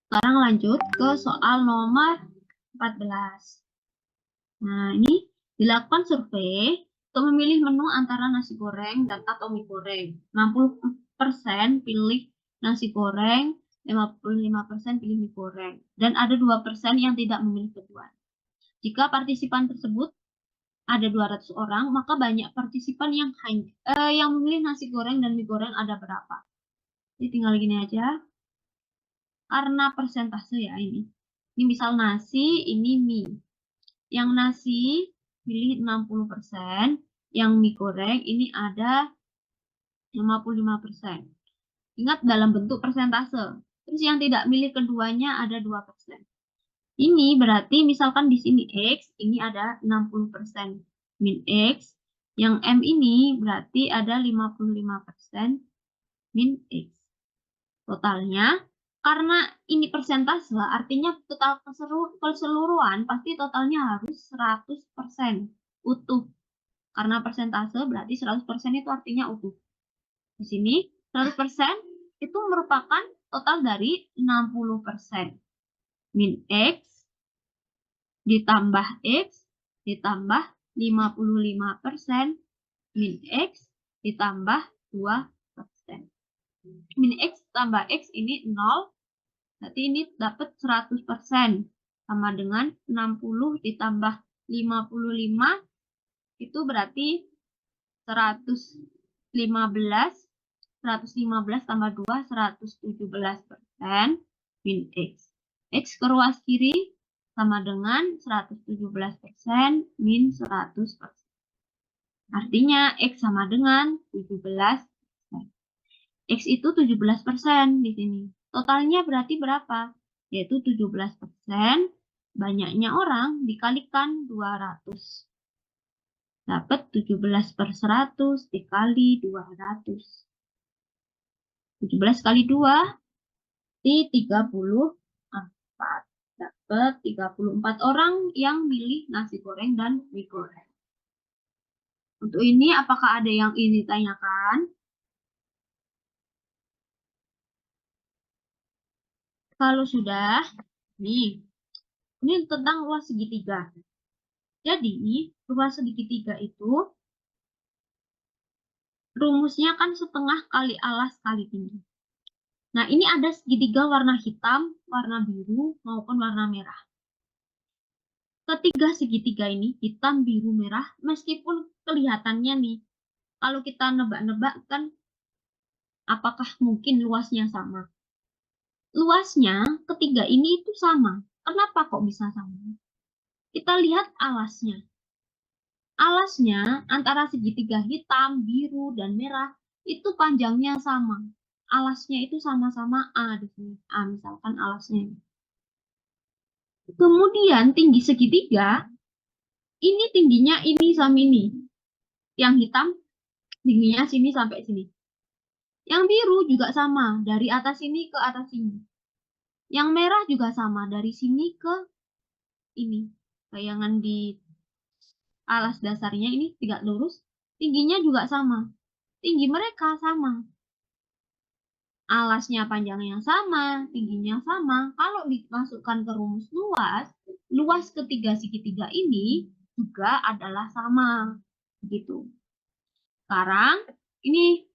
Speaker 1: Sekarang lanjut ke soal nomor 14. Nah, ini dilakukan survei untuk memilih menu antara nasi goreng dan atau mie goreng. 60% pilih nasi goreng, 55% pilih mie goreng. Dan ada 2% yang tidak memilih kedua. Jika partisipan tersebut ada 200 orang, maka banyak partisipan yang memilih nasi goreng dan mie goreng ada berapa? Jadi tinggal gini aja. Karena persentase ya ini. Ini misal nasi, ini mie. Yang nasi pilih 60%, yang mie goreng ini ada 55%. Ingat dalam bentuk persentase. Terus yang tidak milih keduanya ada 2%. Ini berarti misalkan di sini X, ini ada 60% min X. Yang M ini berarti ada 55% min X. Totalnya, karena ini persentase, artinya total keseluruhan pasti totalnya harus 100% utuh. Karena persentase berarti 100% itu artinya utuh. Di sini 100% itu merupakan total dari 60% min X ditambah X ditambah 55% min X ditambah 2%. Min X tambah X ini 0, berarti ini dapat 100%. Sama dengan 60 ditambah 55, itu berarti 115. 115 tambah 2, 117% min X. X ke ruas kiri sama dengan 117% min 100%. Artinya X sama dengan 17%. X itu 17% di sini. Totalnya berarti berapa? Yaitu 17%. Banyaknya orang dikalikan 200. Dapat 17/100 dikali 200. 17 kali 2 di 34. Dapat 34 orang yang milih nasi goreng dan mie goreng. Untuk ini apakah ada yang ingin ditanyakan? Kalau sudah, nih, ini tentang ruas segitiga. Jadi, ruas segitiga itu rumusnya kan setengah kali alas kali tinggi. Nah, ini ada segitiga warna hitam, warna biru, maupun warna merah. Ketiga segitiga ini, hitam, biru, merah, meskipun kelihatannya nih, kalau kita nebak-nebak kan, apakah mungkin luasnya sama? Luasnya ketiga ini itu sama. Kenapa kok bisa sama? Kita lihat alasnya. Alasnya antara segitiga hitam, biru, dan merah itu panjangnya sama. Alasnya itu sama-sama A di sini. A misalkan alasnya ini. Kemudian tinggi segitiga, ini tingginya ini sama ini. Yang hitam tingginya sini sampai sini. Yang biru juga sama, dari atas sini ke atas sini. Yang merah juga sama, dari sini ke ini. Bayangan di alas dasarnya ini tegak lurus, tingginya juga sama. Tinggi mereka sama. Alasnya panjangnya sama, tingginya sama. Kalau dimasukkan ke rumus luas, luas ketiga segitiga ini juga adalah sama. Begitu. Sekarang, ini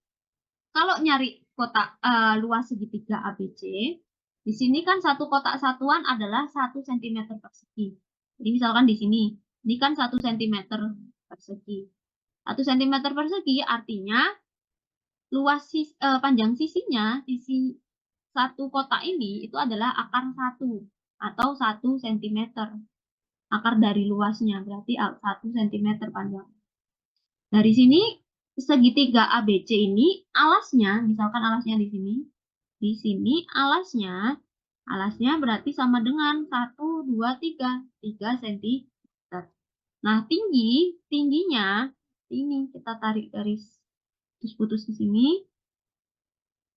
Speaker 1: kalau nyari kotak luas segitiga ABC, di sini kan satu kotak satuan adalah 1 cm persegi. Jadi misalkan di sini, ini kan 1 cm persegi. 1 cm persegi artinya luas panjang sisinya, sisi satu kotak ini itu adalah akar 1 atau 1 cm. Akar dari luasnya berarti 1 cm panjang. Dari sini segitiga ABC ini alasnya, misalkan alasnya di sini. Di sini alasnya berarti sama dengan 1, 2, 3. 3 cm. Nah, tingginya ini kita tarik garis terus putus ke sini.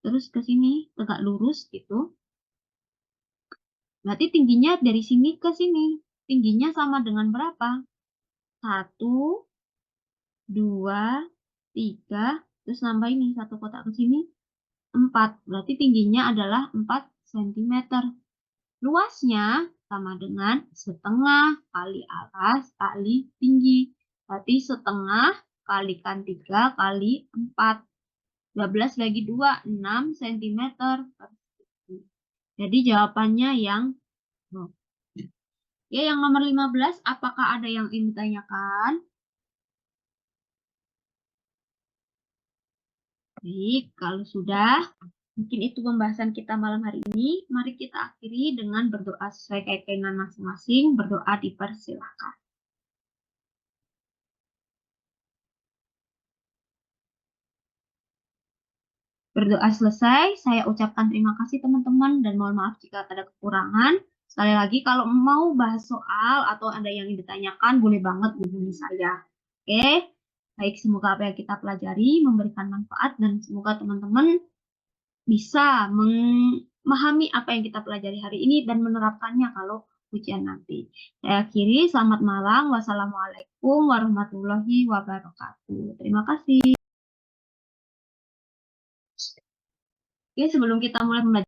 Speaker 1: Terus ke sini tegak lurus gitu. Berarti tingginya dari sini ke sini. Tingginya sama dengan berapa? 1, 2, 3. Terus nambah ini satu kotak ke sini. 4. Berarti tingginya adalah 4 cm. Luasnya sama dengan setengah kali alas kali tinggi. Berarti setengah kalikan 3 kali 4. 12 bagi 2, 6 cm persegi. Jadi jawabannya yang ya, yang nomor 15, apakah ada yang ingin ditanyakan? Baik, kalau sudah, mungkin itu pembahasan kita malam hari ini. Mari kita akhiri dengan berdoa sesuai keyakinan masing-masing. Berdoa dipersilakan. Berdoa selesai, saya ucapkan terima kasih teman-teman dan mohon maaf jika ada kekurangan. Sekali lagi, kalau mau bahas soal atau ada yang ditanyakan, boleh banget hubungi saya. Oke, baik, semoga apa yang kita pelajari memberikan manfaat dan semoga teman-teman bisa memahami apa yang kita pelajari hari ini dan menerapkannya kalau ujian nanti. Saya akhiri, selamat malam. Wassalamualaikum warahmatullahi wabarakatuh. Terima kasih. Oke, sebelum kita mulai pembelajaran,